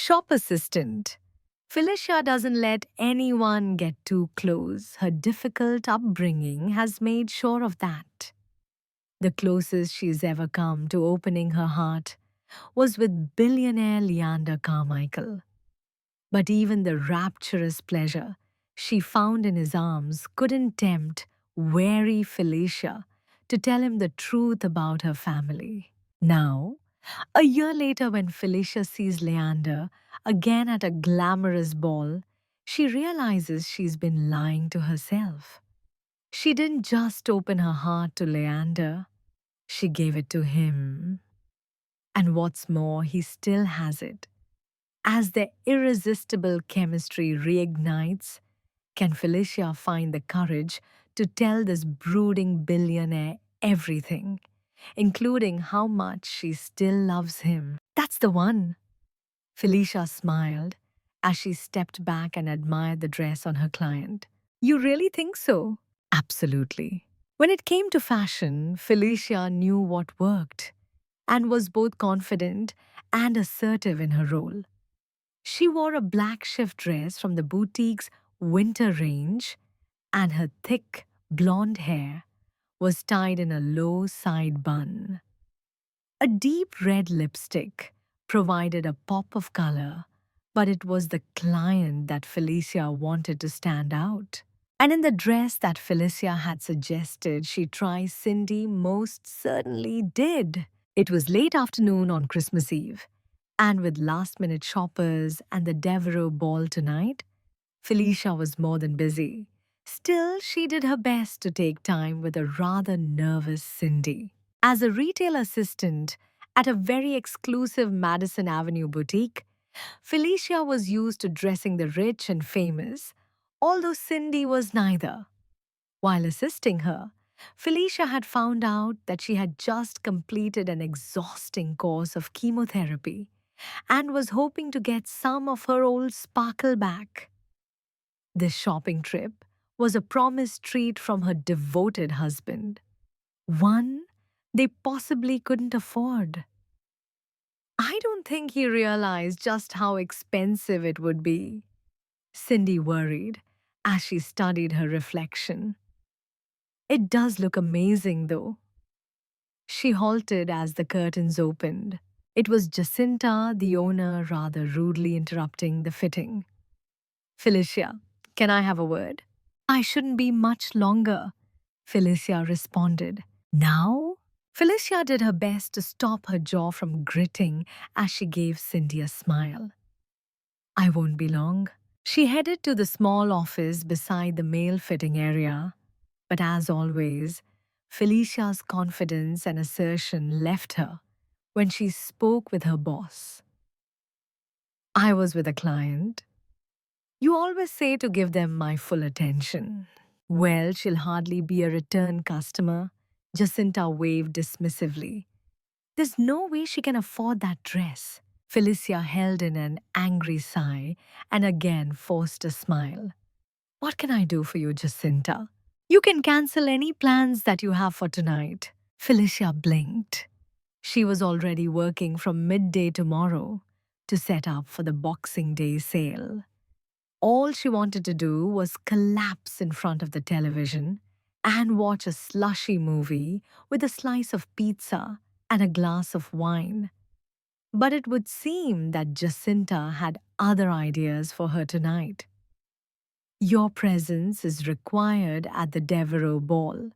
Shop assistant. Felicia doesn't let anyone get too close. Her difficult upbringing has made sure of that. The closest she's ever come to opening her heart was with billionaire Leander Carmichael. But even the rapturous pleasure she found in his arms couldn't tempt wary Felicia to tell him the truth about her family. Now, a year later, when Felicia sees Leander again at a glamorous ball, she realizes she's been lying to herself. She didn't just open her heart to Leander, she gave it to him. And what's more, he still has it. As the irresistible chemistry reignites, can Felicia find the courage to tell this brooding billionaire everything, including how much she still loves him? That's the one. Felicia smiled as she stepped back and admired the dress on her client. You really think so? Absolutely. When it came to fashion, Felicia knew what worked and was both confident and assertive in her role. She wore a black shift dress from the boutique's winter range, and her thick, blonde hair was tied in a low side bun. A deep red lipstick provided a pop of color, but it was the client that Felicia wanted to stand out. And in the dress that Felicia had suggested she try, Cindy most certainly did. It was late afternoon on Christmas Eve, and with last-minute shoppers and the Devereaux ball tonight, Felicia was more than busy. Still, she did her best to take time with a rather nervous Cindy. As a retail assistant at a very exclusive Madison Avenue boutique, Felicia was used to dressing the rich and famous, although Cindy was neither. While assisting her, Felicia had found out that she had just completed an exhausting course of chemotherapy and was hoping to get some of her old sparkle back. This shopping trip was a promised treat from her devoted husband, one they possibly couldn't afford. I don't think he realized just how expensive it would be, Cindy worried as she studied her reflection. It does look amazing, though. She halted as the curtains opened. It was Jacinta, the owner, rather rudely interrupting the fitting. Felicia, can I have a word? I shouldn't be much longer, Felicia responded. Now? Felicia did her best to stop her jaw from gritting as she gave Cindy a smile. I won't be long. She headed to the small office beside the male fitting area, but as always, Felicia's confidence and assertion left her when she spoke with her boss. I was with a client. You always say to give them my full attention. Well, she'll hardly be a return customer, Jacinta waved dismissively. There's no way she can afford that dress. Felicia held in an angry sigh and again forced a smile. What can I do for you, Jacinta? You can cancel any plans that you have for tonight. Felicia blinked. She was already working from midday tomorrow to set up for the Boxing Day sale. All she wanted to do was collapse in front of the television and watch a slushy movie with a slice of pizza and a glass of wine. But it would seem that Jacinta had other ideas for her tonight. Your presence is required at the Devereaux ball.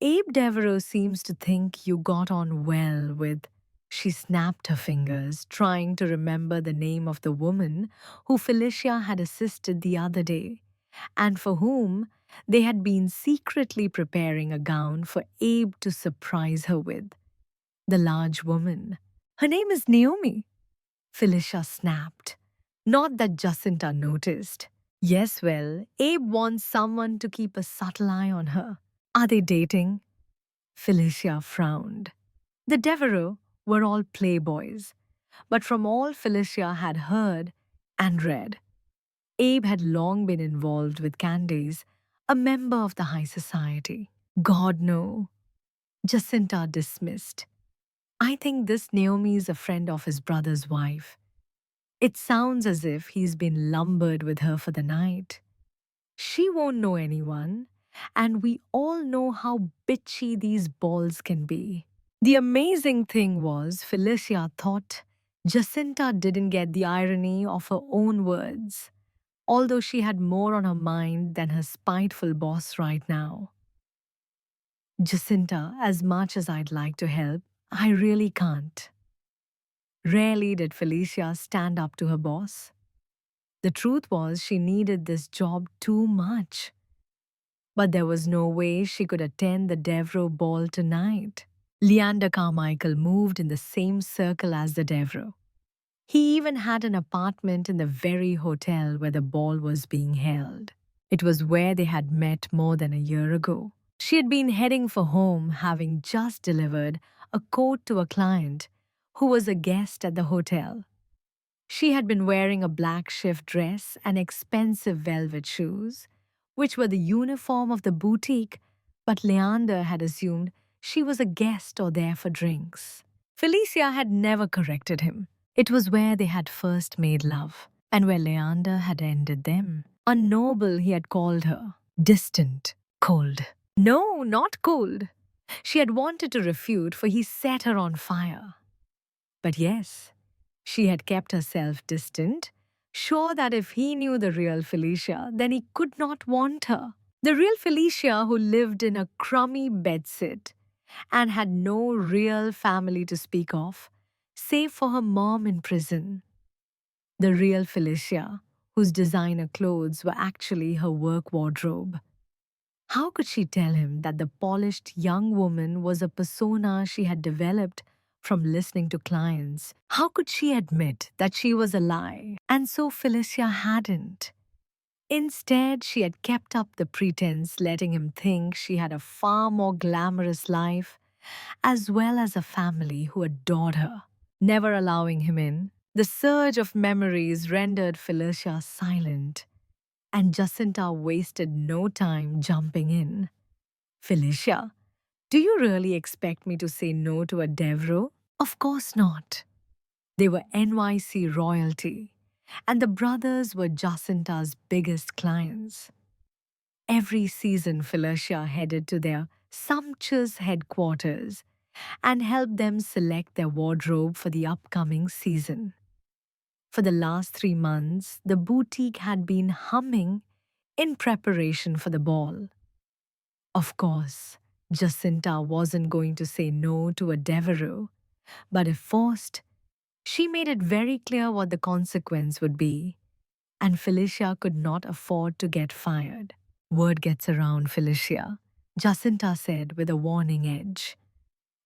Abe Devereaux seems to think you got on well with. She snapped her fingers, trying to remember the name of the woman who Felicia had assisted the other day, and for whom they had been secretly preparing a gown for Abe to surprise her with. The large woman. Her name is Naomi. Felicia snapped. Not that Jacinta noticed. Yes, well, Abe wants someone to keep a subtle eye on her. Are they dating? Felicia frowned. The Devereaux were all playboys, but from all Felicia had heard and read, Abe had long been involved with Candace, a member of the high society. God, no. Jacinta dismissed. I think this Naomi is a friend of his brother's wife. It sounds as if he's been lumbered with her for the night. She won't know anyone, and we all know how bitchy these balls can be. The amazing thing was, Felicia thought Jacinta didn't get the irony of her own words, although she had more on her mind than her spiteful boss right now. Jacinta, as much as I'd like to help, I really can't. Rarely did Felicia stand up to her boss. The truth was, she needed this job too much. But there was no way she could attend the Devereux ball tonight. Leander Carmichael moved in the same circle as the Devereux. He even had an apartment in the very hotel where the ball was being held. It was where they had met more than a year ago. She had been heading for home, having just delivered a coat to a client who was a guest at the hotel. She had been wearing a black shift dress and expensive velvet shoes, which were the uniform of the boutique, but Leander had assumed she was a guest or there for drinks. Felicia had never corrected him. It was where they had first made love, and where Leander had ended them. Unnoble, he had called her. Distant. Cold. No, not cold. She had wanted to refute, for he set her on fire. But yes, she had kept herself distant, sure that if he knew the real Felicia, then he could not want her. The real Felicia who lived in a crummy bedsit and had no real family to speak of, save for her mom in prison. The real Felicia, whose designer clothes were actually her work wardrobe. How could she tell him that the polished young woman was a persona she had developed from listening to clients? How could she admit that she was a lie? And so Felicia hadn't. Instead, she had kept up the pretense, letting him think she had a far more glamorous life, as well as a family who adored her. Never allowing him in, the surge of memories rendered Felicia silent, and Jacinta wasted no time jumping in. Felicia, do you really expect me to say no to a Devereux? Of course not. They were NYC royalty, and the brothers were Jacinta's biggest clients. Every season, Felicia headed to their sumptuous headquarters and helped them select their wardrobe for the upcoming season. For the last 3 months, the boutique had been humming in preparation for the ball. Of course, Jacinta wasn't going to say no to a Devereux, but if forced, she made it very clear what the consequence would be, and Felicia could not afford to get fired. Word gets around, Felicia, Jacinta said with a warning edge.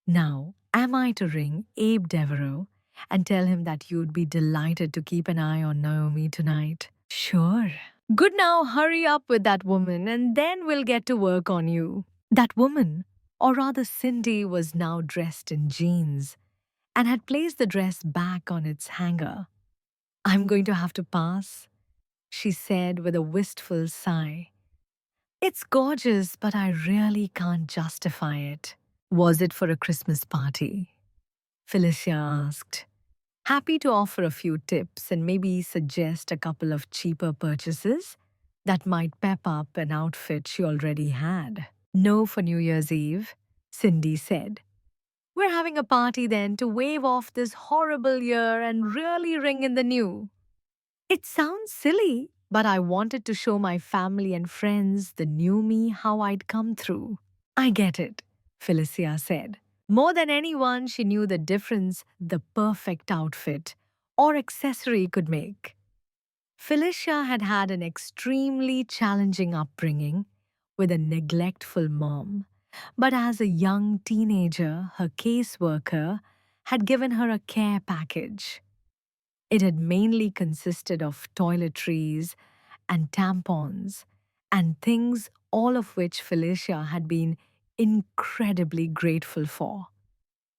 Now, am I to ring Abe Devereux and tell him that you'd be delighted to keep an eye on Naomi tonight? Sure. Good, now hurry up with that woman and then we'll get to work on you. That woman, or rather Cindy, was now dressed in jeans and had placed the dress back on its hanger. I'm going to have to pass, she said with a wistful sigh. It's gorgeous, but I really can't justify it. Was it for a Christmas party? Felicia asked, happy to offer a few tips and maybe suggest a couple of cheaper purchases that might pep up an outfit she already had. No, for New Year's Eve, Cindy said. We're having a party then to wave off this horrible year and really ring in the new. It sounds silly, but I wanted to show my family and friends the new me how I'd come through. I get it, Felicia said. More than anyone, she knew the difference the perfect outfit or accessory could make. Felicia had had an extremely challenging upbringing with a neglectful mom, but as a young teenager, her caseworker had given her a care package. It had mainly consisted of toiletries and tampons and things, all of which Felicia had been incredibly grateful for.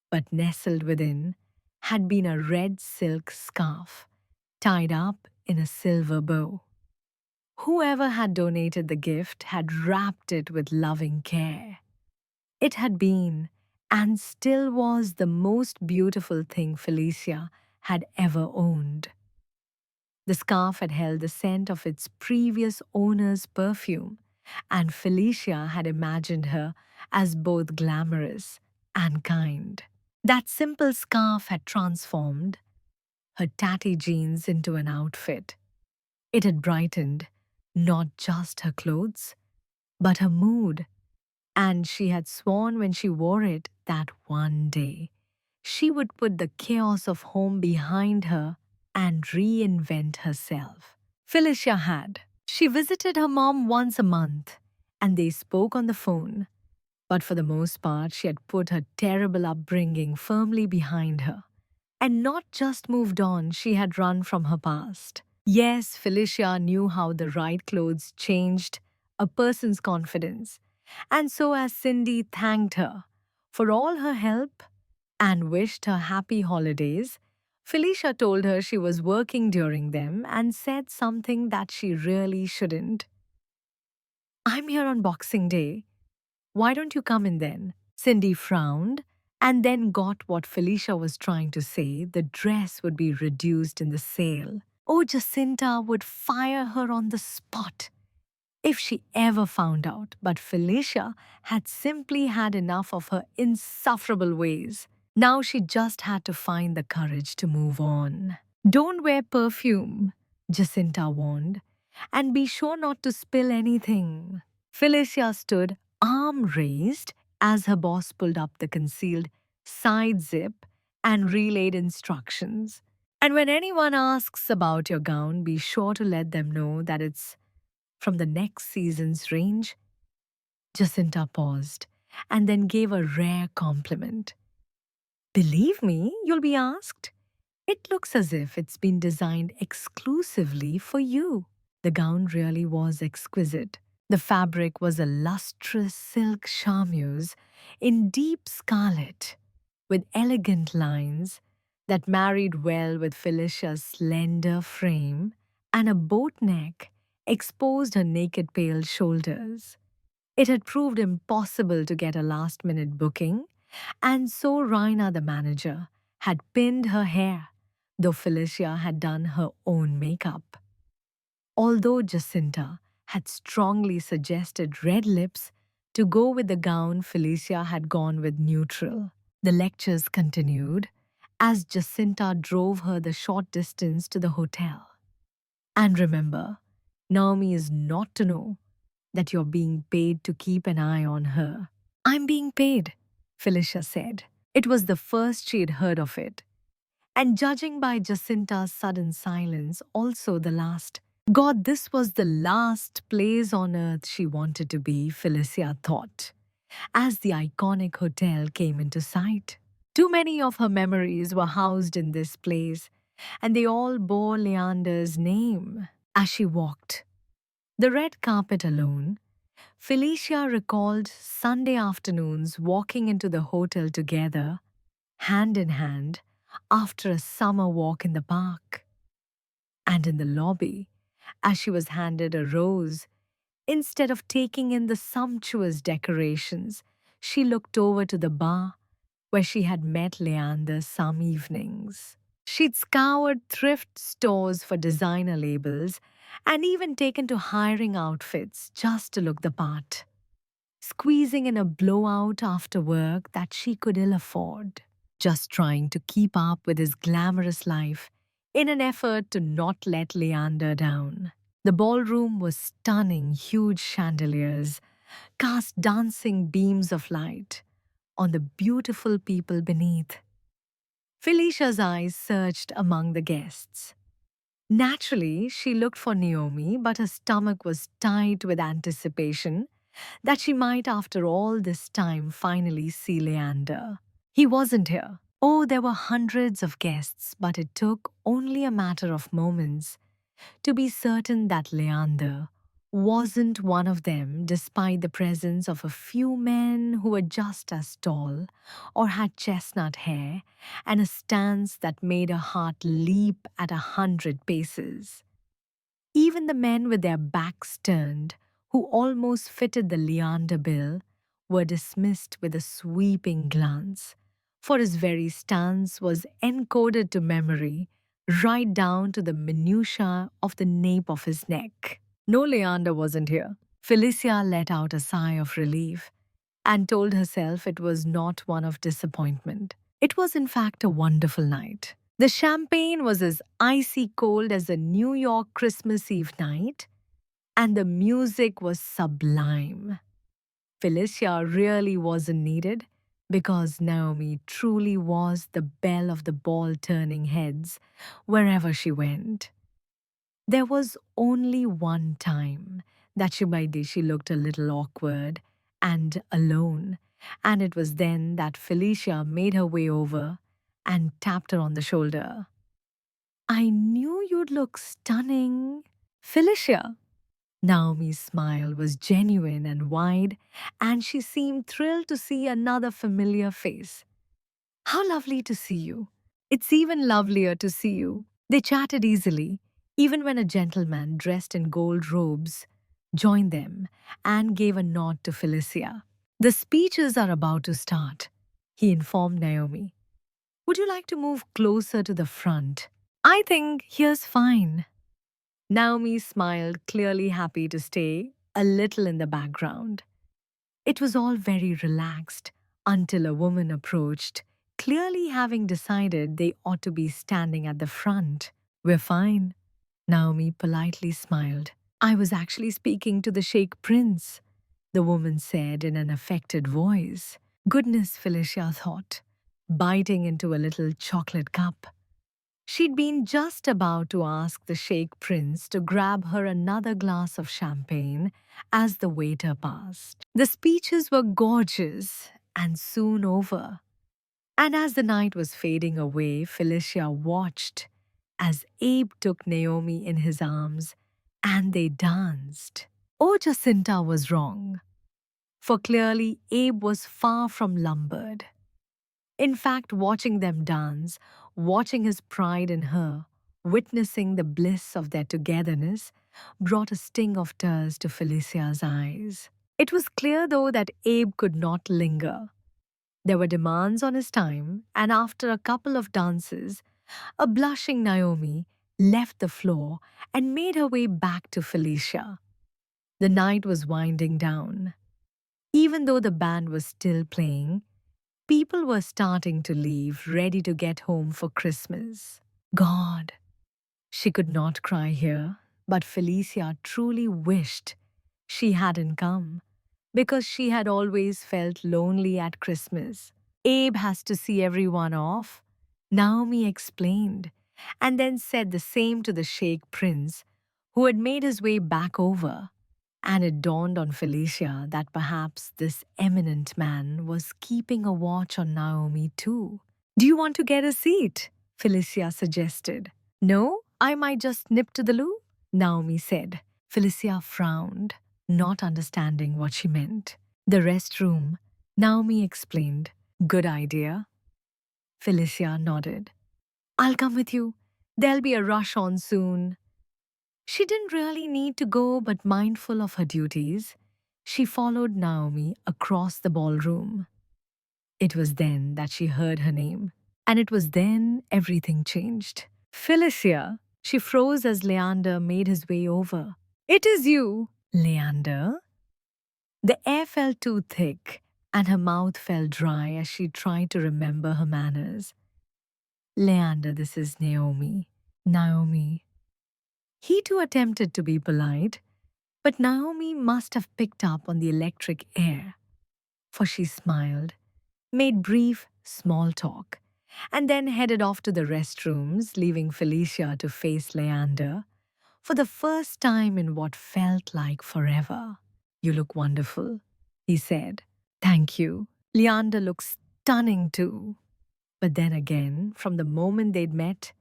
But nestled within had been a red silk scarf tied up in a silver bow. Whoever had donated the gift had wrapped it with loving care. It had been, and still was, the most beautiful thing Felicia had ever owned. The scarf had held the scent of its previous owner's perfume, and Felicia had imagined her as both glamorous and kind. That simple scarf had transformed her tatty jeans into an outfit. It had brightened not just her clothes, but her mood, and she had sworn when she wore it that one day she would put the chaos of home behind her and reinvent herself. Felicia had. She visited her mom once a month, and they spoke on the phone, but for the most part, she had put her terrible upbringing firmly behind her. And not just moved on, she had run from her past. Yes, Felicia knew how the right clothes changed a person's confidence. And so, as Cindy thanked her for all her help and wished her happy holidays, Felicia told her she was working during them and said something that she really shouldn't. "I'm here on Boxing Day. Why don't you come in then?" Cindy frowned and then got what Felicia was trying to say: the dress would be reduced in the sale. Oh, Jacinta would fire her on the spot if she ever found out, but Felicia had simply had enough of her insufferable ways. Now she just had to find the courage to move on. "Don't wear perfume," Jacinta warned, "and be sure not to spill anything." Felicia stood, arm raised, as her boss pulled up the concealed side zip and relayed instructions. "And when anyone asks about your gown, be sure to let them know that it's from the next season's range." Jacinta paused and then gave a rare compliment. "Believe me, you'll be asked. It looks as if it's been designed exclusively for you." The gown really was exquisite. The fabric was a lustrous silk charmeuse in deep scarlet, with elegant lines that married well with Felicia's slender frame, and a boat neck exposed her naked pale shoulders. It had proved impossible to get a last-minute booking, and so Raina, the manager, had pinned her hair, though Felicia had done her own makeup. Although Jacinta had strongly suggested red lips to go with the gown, Felicia had gone with neutral. The lectures continued as Jacinta drove her the short distance to the hotel. "And remember, Naomi is not to know that you're being paid to keep an eye on her." "I'm being paid," Felicia said. It was the first she had heard of it, and judging by Jacinta's sudden silence, also the last. God, this was the last place on earth she wanted to be, Felicia thought, as the iconic hotel came into sight. Too many of her memories were housed in this place, and they all bore Leander's name. As she walked the red carpet alone, Felicia recalled Sunday afternoons walking into the hotel together, hand in hand, after a summer walk in the park. And in the lobby, as she was handed a rose, instead of taking in the sumptuous decorations, she looked over to the bar where she had met Leander some evenings. She'd scoured thrift stores for designer labels and even taken to hiring outfits just to look the part, squeezing in a blowout after work that she could ill afford, just trying to keep up with his glamorous life in an effort to not let Leander down. The ballroom was stunning. Huge chandeliers cast dancing beams of light on the beautiful people beneath. Felicia's eyes searched among the guests. Naturally, she looked for Naomi, but her stomach was tight with anticipation that she might, after all this time, finally see Leander. He wasn't here. Oh, there were hundreds of guests, but it took only a matter of moments to be certain that Leander wasn't one of them, despite the presence of a few men who were just as tall or had chestnut hair and a stance that made her heart leap at 100 paces. Even the men with their backs turned, who almost fitted the Leander bill, were dismissed with a sweeping glance, for his very stance was encoded to memory right down to the minutiae of the nape of his neck. No, Leander wasn't here. Felicia let out a sigh of relief and told herself it was not one of disappointment. It was, in fact, a wonderful night. The champagne was as icy cold as a New York Christmas Eve night, and the music was sublime. Felicia really wasn't needed because Naomi truly was the belle of the ball, turning heads wherever she went. There was only one time that she looked a little awkward and alone, and it was then that Felicia made her way over and tapped her on the shoulder. I knew you'd look stunning. Felicia. Naomi's smile was genuine and wide, and she seemed thrilled to see another familiar face. How lovely to see you. It's even lovelier to see you. They chatted easily, even when a gentleman dressed in gold robes joined them and gave a nod to Felicia. The speeches are about to start, he informed Naomi. Would you like to move closer to the front? I think here's fine. Naomi smiled, clearly happy to stay a little in the background. It was all very relaxed until a woman approached, clearly having decided they ought to be standing at the front. We're fine. Naomi politely smiled. I was actually speaking to the Sheikh Prince, the woman said in an affected voice. Goodness, Felicia thought, biting into a little chocolate cup. She'd been just about to ask the Sheikh Prince to grab her another glass of champagne as the waiter passed. The speeches were gorgeous and soon over. And as the night was fading away, Felicia watched as Abe took Naomi in his arms and they danced. Oh, Jacinta was wrong, for clearly Abe was far from lumbered. In fact, watching them dance, watching his pride in her, witnessing the bliss of their togetherness, brought a sting of tears to Felicia's eyes. It was clear, though, that Abe could not linger. There were demands on his time, and after a couple of dances, a blushing Naomi left the floor and made her way back to Felicia. The night was winding down. Even though the band was still playing, people were starting to leave, ready to get home for Christmas. God, she could not cry here, but Felicia truly wished she hadn't come because she had always felt lonely at Christmas. Abe has to see everyone off, Naomi explained, and then said the same to the Sheikh Prince, who had made his way back over. And it dawned on Felicia that perhaps this eminent man was keeping a watch on Naomi too. Do you want to get a seat? Felicia suggested. No, I might just nip to the loo, Naomi said. Felicia frowned, not understanding what she meant. The restroom, Naomi explained. Good idea. Felicia nodded. I'll come with you. There'll be a rush on soon. She didn't really need to go, but mindful of her duties, she followed Naomi across the ballroom. It was then that she heard her name, and it was then everything changed. Felicia, she froze as Leander made his way over. It is you, Leander. The air felt too thick, and her mouth felt dry as she tried to remember her manners. Leander, this is Naomi. Naomi. He too attempted to be polite, but Naomi must have picked up on the electric air, for she smiled, made brief, small talk, and then headed off to the restrooms, leaving Felicia to face Leander for the first time in what felt like forever. You look wonderful, he said. Thank you. Leander looks stunning too. But then again, from the moment they'd met,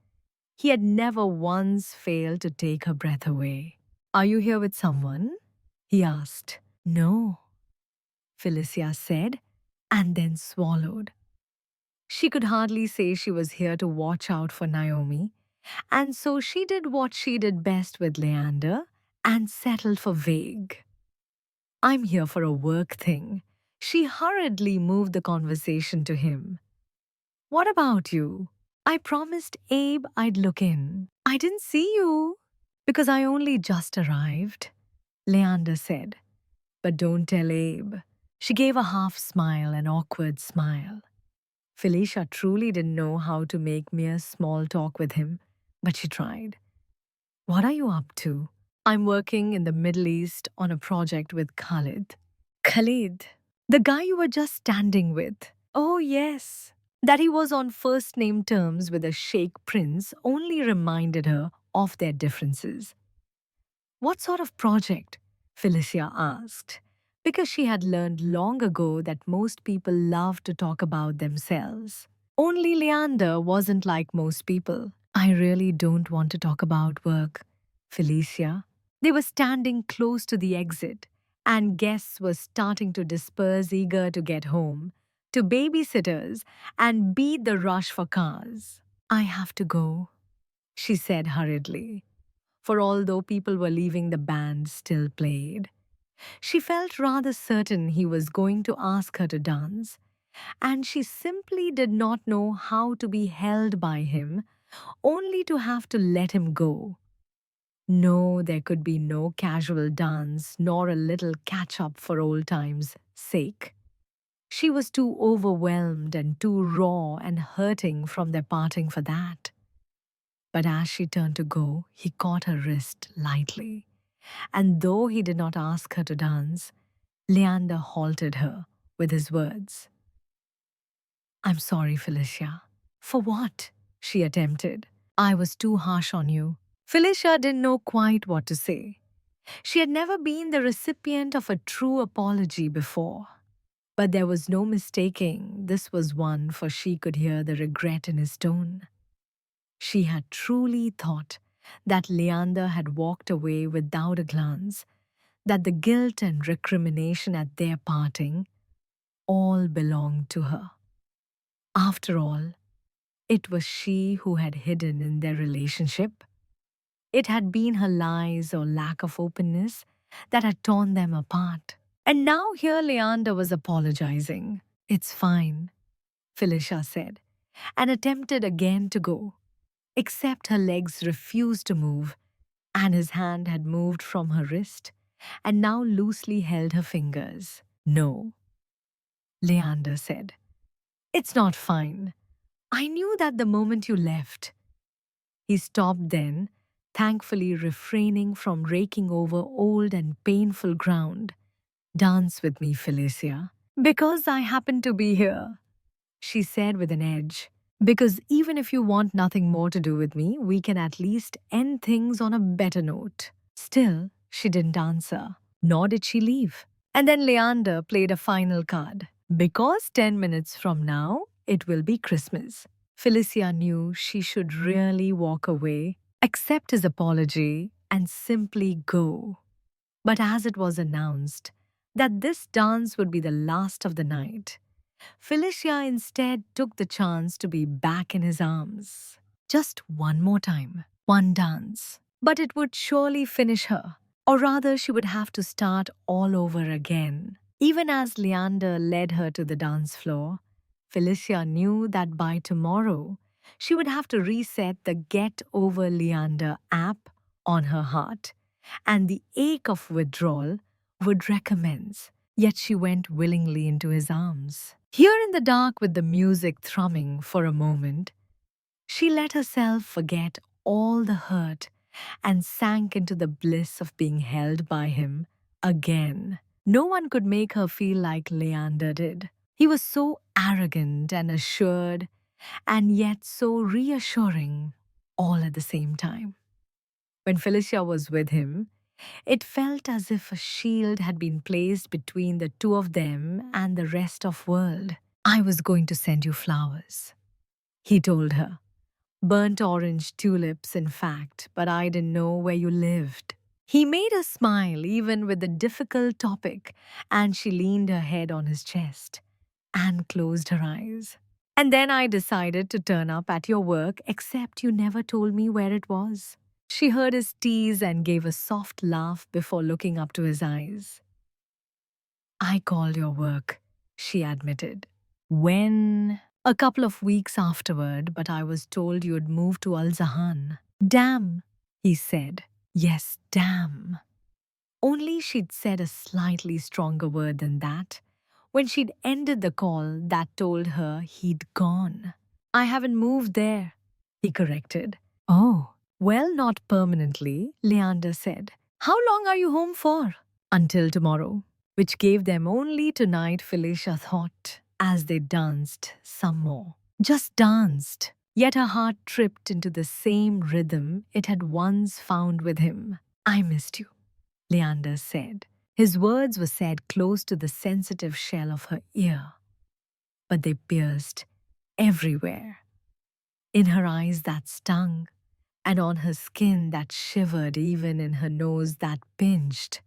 he had never once failed to take her breath away. Are you here with someone? He asked. No, Felicia said, and then swallowed. She could hardly say she was here to watch out for Naomi, and so she did what she did best with Leander and settled for vague. I'm here for a work thing. She hurriedly moved the conversation to him. What about you? I promised Abe I'd look in. I didn't see you because I only just arrived, Leander said. But don't tell Abe. She gave a half smile, an awkward smile. Felicia truly didn't know how to make mere small talk with him, but she tried. What are you up to? I'm working in the Middle East on a project with Khalid. Khalid, the guy you were just standing with. Oh, yes. That he was on first name terms with a Sheikh prince only reminded her of their differences. What sort of project? Felicia asked, because she had learned long ago that most people love to talk about themselves. Only Leander wasn't like most people. I really don't want to talk about work, Felicia. They were standing close to the exit, and guests were starting to disperse, eager to get home, to babysitters, and beat the rush for cars. I have to go, she said hurriedly, for although people were leaving, the band still played. She felt rather certain he was going to ask her to dance, and she simply did not know how to be held by him, only to have to let him go. No, there could be no casual dance, nor a little catch up for old times' sake. She was too overwhelmed and too raw and hurting from their parting for that. But as she turned to go, he caught her wrist lightly, and though he did not ask her to dance, Leander halted her with his words. I'm sorry, Felicia. For what? She attempted. I was too harsh on you. Felicia didn't know quite what to say. She had never been the recipient of a true apology before. But there was no mistaking this was one, for she could hear the regret in his tone. She had truly thought that Leander had walked away without a glance, that the guilt and recrimination at their parting all belonged to her. After all, it was she who had hidden in their relationship. It had been her lies or lack of openness that had torn them apart. And now here Leander was apologizing. It's fine, Felicia said, and attempted again to go. Except her legs refused to move, and his hand had moved from her wrist and now loosely held her fingers. No, Leander said. It's not fine. I knew that the moment you left. He stopped then, thankfully refraining from raking over old and painful ground. Dance with me, Felicia. Because I happen to be here, she said with an edge. Because even if you want nothing more to do with me, we can at least end things on a better note. Still, she didn't answer, nor did she leave. And then Leander played a final card. Because 10 minutes from now, it will be Christmas. Felicia knew she should really walk away, accept his apology, and simply go. But as it was announced that this dance would be the last of the night, Felicia instead took the chance to be back in his arms. Just one more time, one dance. But it would surely finish her, or rather, she would have to start all over again. Even as Leander led her to the dance floor, Felicia knew that by tomorrow, she would have to reset the Get Over Leander app on her heart, and the ache of withdrawal would recommence. Yet she went willingly into his arms. Here in the dark with the music thrumming for a moment, she let herself forget all the hurt and sank into the bliss of being held by him again. No one could make her feel like Leander did. He was so arrogant and assured, and yet so reassuring, all at the same time. When Felicia was with him, it felt as if a shield had been placed between the two of them and the rest of world. I was going to send you flowers, he told her. Burnt orange tulips, in fact, but I didn't know where you lived. He made her smile even with the difficult topic, and she leaned her head on his chest and closed her eyes. And then I decided to turn up at your work, except you never told me where it was. She heard his tease and gave a soft laugh before looking up to his eyes. I called your work, she admitted. When? A couple of weeks afterward, but I was told you'd moved to Al-Zahan. Damn, he said. Yes, damn. Only she'd said a slightly stronger word than that when she'd ended the call that told her he'd gone. I haven't moved there, he corrected. Oh, well, not permanently, Leander said. How long are you home for? Until tomorrow, which gave them only tonight, Felicia thought, as they danced some more. Just danced. Yet her heart tripped into the same rhythm it had once found with him. I missed you, Leander said. His words were said close to the sensitive shell of her ear, but they pierced everywhere. In her eyes that stung, and on her skin that shivered, even in her nose that pinched,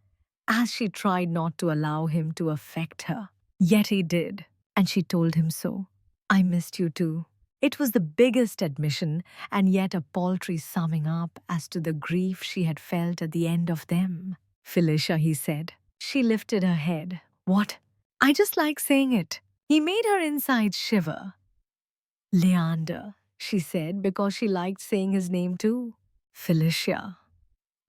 as she tried not to allow him to affect her. Yet he did, and she told him so. I missed you too. It was the biggest admission, and yet a paltry summing up as to the grief she had felt at the end of them. Felicia, he said. She lifted her head. What? I just like saying it. He made her insides shiver. Leander, she said, because she liked saying his name too. Felicia.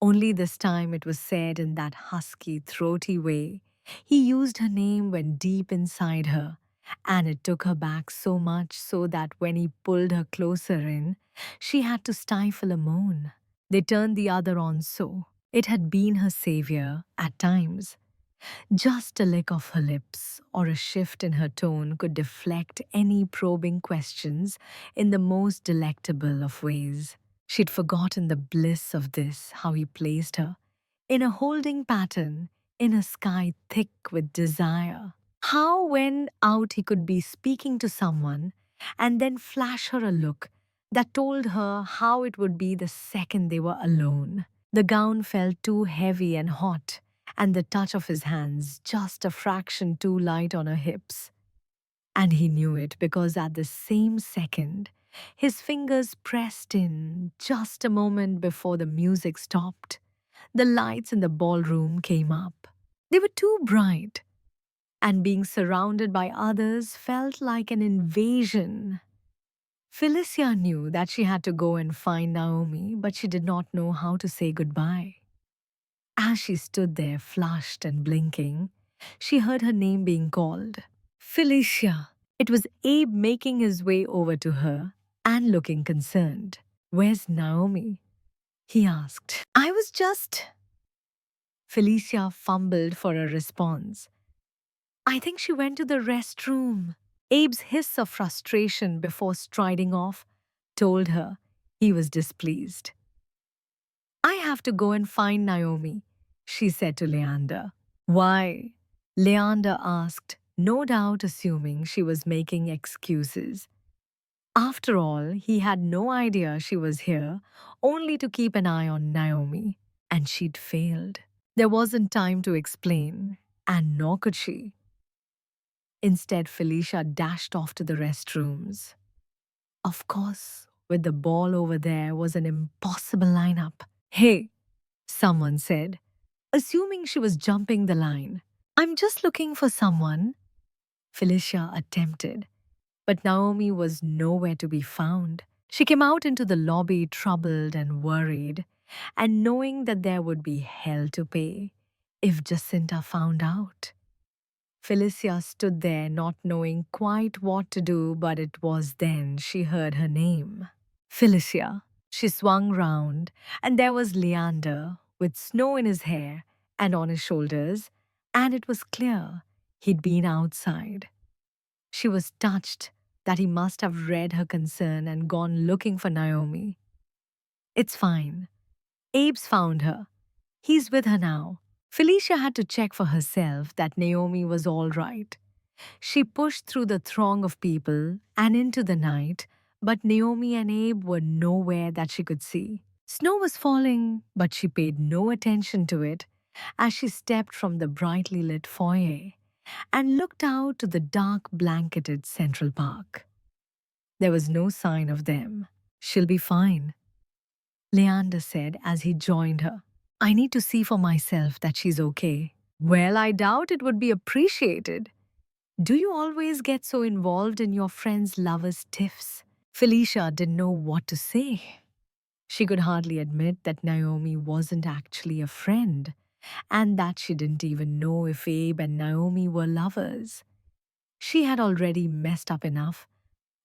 Only this time it was said in that husky, throaty way. He used her name when deep inside her, and it took her back so much so that when he pulled her closer in, she had to stifle a moan. They turned the other on so. It had been her savior at times. Just a lick of her lips or a shift in her tone could deflect any probing questions in the most delectable of ways. She'd forgotten the bliss of this, how he placed her, in a holding pattern, in a sky thick with desire. How, when out, he could be speaking to someone and then flash her a look that told her how it would be the second they were alone. The gown felt too heavy and hot, and the touch of his hands just a fraction too light on her hips. And he knew it because at the same second, his fingers pressed in just a moment before the music stopped. The lights in the ballroom came up. They were too bright, and being surrounded by others felt like an invasion. Felicia knew that she had to go and find Naomi, but she did not know how to say goodbye. As she stood there, flushed and blinking, she heard her name being called. Felicia. It was Abe making his way over to her and looking concerned. Where's Naomi? He asked. I was just... Felicia fumbled for a response. I think she went to the restroom. Abe's hiss of frustration before striding off told her he was displeased. I have to go and find Naomi, she said to Leander. Why? Leander asked, no doubt assuming she was making excuses. After all, he had no idea she was here, only to keep an eye on Naomi, and she'd failed. There wasn't time to explain, and nor could she. Instead, Felicia dashed off to the restrooms. Of course, with the ball over there was an impossible lineup. Hey, someone said, assuming she was jumping the line. I'm just looking for someone. Felicia attempted, but Naomi was nowhere to be found. She came out into the lobby troubled and worried, and knowing that there would be hell to pay if Jacinta found out. Felicia stood there not knowing quite what to do, but it was then she heard her name. Felicia. She swung round, and there was Leander, with snow in his hair and on his shoulders, and it was clear he'd been outside. She was touched that he must have read her concern and gone looking for Naomi. It's fine. Abe's found her. He's with her now. Felicia had to check for herself that Naomi was all right. She pushed through the throng of people and into the night, but Naomi and Abe were nowhere that she could see. Snow was falling, but she paid no attention to it as she stepped from the brightly lit foyer and looked out to the dark blanketed Central Park. There was no sign of them. She'll be fine, Leander said as he joined her. I need to see for myself that she's okay. Well, I doubt it would be appreciated. Do you always get so involved in your friends' lovers' tiffs? Felicia didn't know what to say. She could hardly admit that Naomi wasn't actually a friend and that she didn't even know if Abe and Naomi were lovers. She had already messed up enough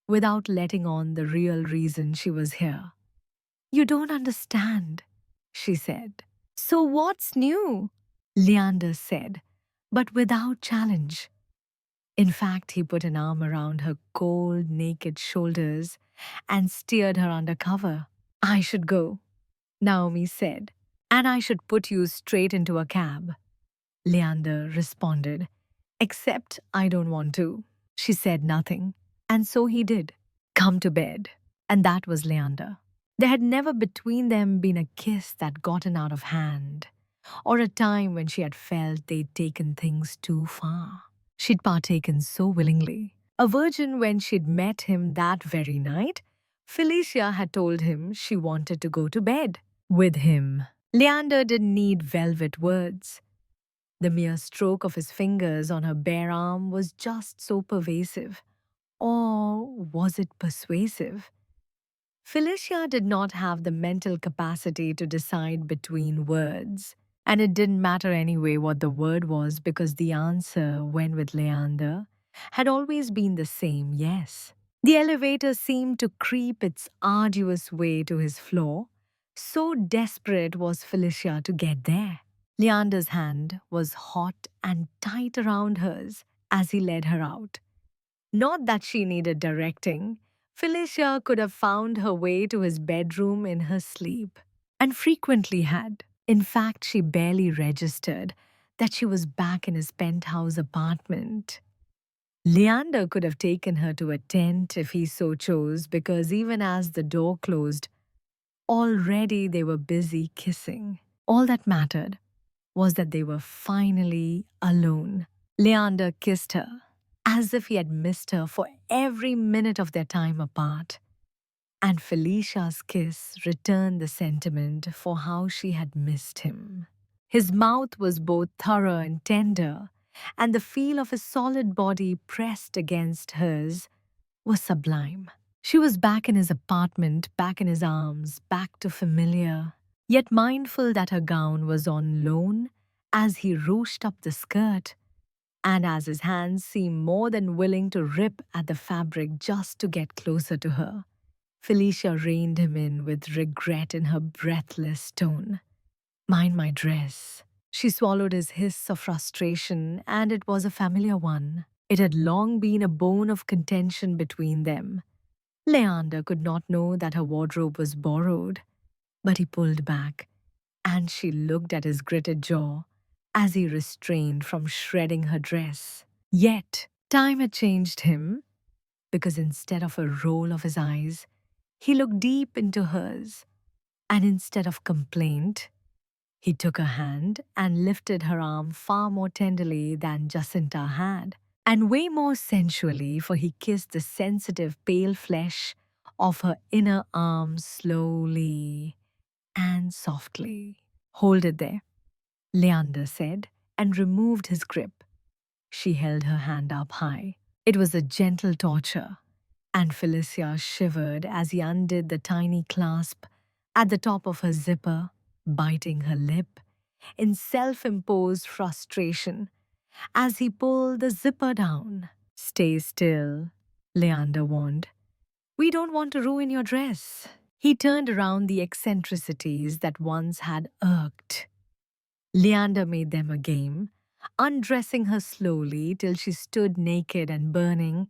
without letting on the real reason she was here. You don't understand, she said. So what's new? Leander said, but without challenge. In fact, he put an arm around her cold, naked shoulders and steered her under cover. I should go, Naomi said, and I should put you straight into a cab. Leander responded, except I don't want to. She said nothing, and so he did. Come to bed. And that was Leander. There had never between them been a kiss that gotten out of hand, or a time when she had felt they'd taken things too far. She'd partaken so willingly. A virgin when she'd met him that very night, Felicia had told him she wanted to go to bed with him. Leander didn't need velvet words. The mere stroke of his fingers on her bare arm was just so pervasive. Or was it persuasive? Felicia did not have the mental capacity to decide between words. And it didn't matter anyway what the word was because the answer, when with Leander, had always been the same yes. The elevator seemed to creep its arduous way to his floor. So desperate was Felicia to get there. Leander's hand was hot and tight around hers as he led her out. Not that she needed directing. Felicia could have found her way to his bedroom in her sleep, and frequently had. In fact, she barely registered that she was back in his penthouse apartment. Leander could have taken her to a tent if he so chose, because even as the door closed, already they were busy kissing. All that mattered was that they were finally alone. Leander kissed her, as if he had missed her for every minute of their time apart. And Felicia's kiss returned the sentiment for how she had missed him. His mouth was both thorough and tender, and the feel of his solid body pressed against hers was sublime. She was back in his apartment, back in his arms, back to familiar, yet mindful that her gown was on loan as he ruched up the skirt, and as his hands seemed more than willing to rip at the fabric just to get closer to her. Felicia reined him in with regret in her breathless tone. Mind my dress. She swallowed his hiss of frustration, and it was a familiar one. It had long been a bone of contention between them. Leander could not know that her wardrobe was borrowed, but he pulled back, and she looked at his gritted jaw as he restrained from shredding her dress. Yet, time had changed him, because instead of a roll of his eyes, he looked deep into hers, and instead of complaint, he took her hand and lifted her arm far more tenderly than Jacinta had, and way more sensually, for he kissed the sensitive pale flesh of her inner arm slowly and softly. Hold it there, Leander said, and removed his grip. She held her hand up high. It was a gentle torture, and Felicia shivered as he undid the tiny clasp at the top of her zipper, biting her lip in self-imposed frustration as he pulled the zipper down. Stay still, Leander warned. We don't want to ruin your dress. He turned around the eccentricities that once had irked. Leander made them a game, undressing her slowly till she stood naked and burning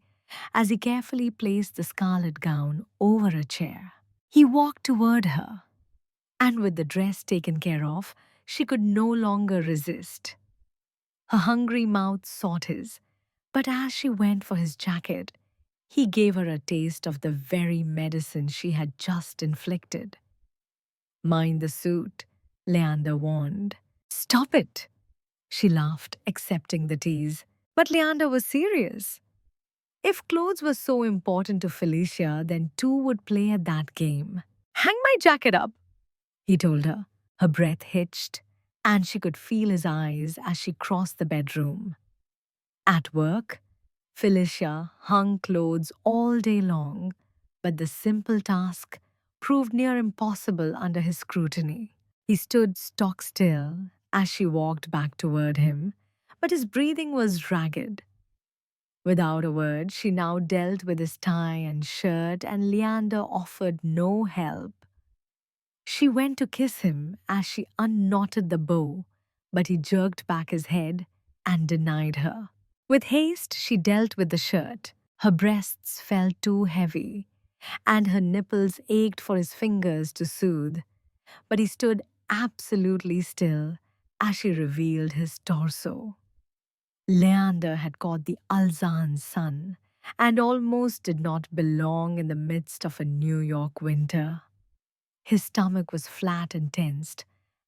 as he carefully placed the scarlet gown over a chair. He walked toward her, and with the dress taken care of, she could no longer resist. Her hungry mouth sought his, but as she went for his jacket, he gave her a taste of the very medicine she had just inflicted. Mind the suit, Leander warned. Stop it, she laughed, accepting the tease. But Leander was serious. If clothes were so important to Felicia, then two would play at that game. Hang my jacket up, he told her. Her breath hitched, and she could feel his eyes as she crossed the bedroom. At work, Felicia hung clothes all day long, but the simple task proved near impossible under his scrutiny. He stood stock still as she walked back toward him, but his breathing was ragged. Without a word, she now dealt with his tie and shirt, and Leander offered no help. She went to kiss him as she unknotted the bow, but he jerked back his head and denied her. With haste, she dealt with the shirt. Her breasts felt too heavy, and her nipples ached for his fingers to soothe, but he stood absolutely still as she revealed his torso. Leander had caught the Alzan's sun and almost did not belong in the midst of a New York winter. His stomach was flat and tensed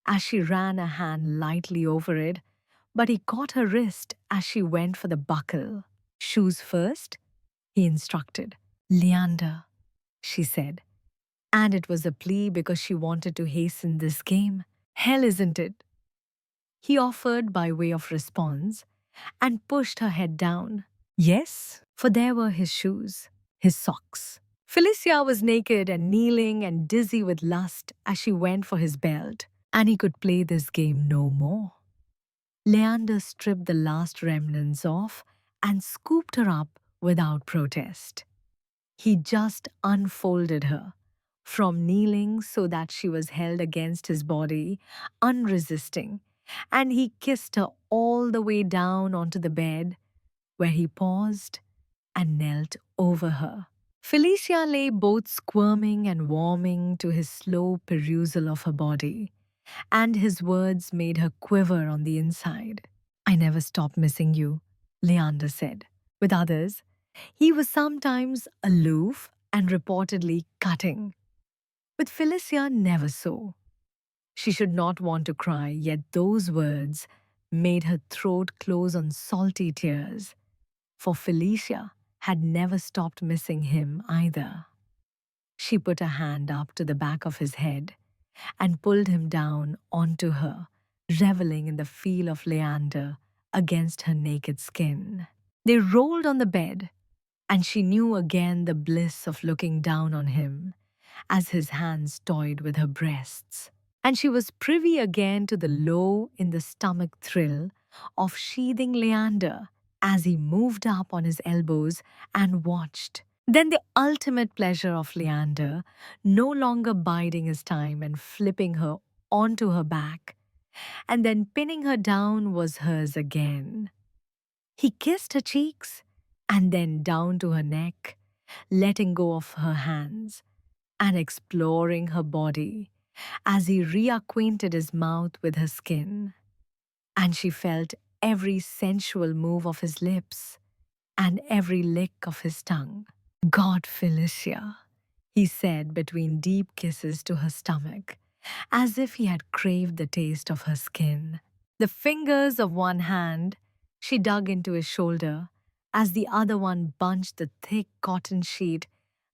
as she ran a hand lightly over it, but he caught her wrist as she went for the buckle. Shoes first, he instructed. Leander, she said, and it was a plea because she wanted to hasten this game. Hell, isn't it? He offered by way of response and pushed her head down. Yes, for there were his shoes, his socks. Felicia was naked and kneeling and dizzy with lust as she went for his belt, and he could play this game no more. Leander stripped the last remnants off and scooped her up without protest. He just unfolded her, from kneeling so that she was held against his body, unresisting, and he kissed her all the way down onto the bed, where he paused and knelt over her. Felicia lay both squirming and warming to his slow perusal of her body, and his words made her quiver on the inside. I never stop missing you, Leander said. With others, he was sometimes aloof and reportedly cutting. With Felicia, never so. She should not want to cry, yet those words made her throat close on salty tears, for Felicia had never stopped missing him either. She put a hand up to the back of his head and pulled him down onto her, reveling in the feel of Leander against her naked skin. They rolled on the bed, and she knew again the bliss of looking down on him as his hands toyed with her breasts. And she was privy again to the low in the stomach thrill of sheathing Leander as he moved up on his elbows and watched. Then the ultimate pleasure of Leander, no longer biding his time and flipping her onto her back, and then pinning her down, was hers again. He kissed her cheeks and then down to her neck, letting go of her hands and exploring her body as he reacquainted his mouth with her skin. And she felt every sensual move of his lips and every lick of his tongue. God, Felicia, he said between deep kisses to her stomach, as if he had craved the taste of her skin. The fingers of one hand she dug into his shoulder as the other one bunched the thick cotton sheet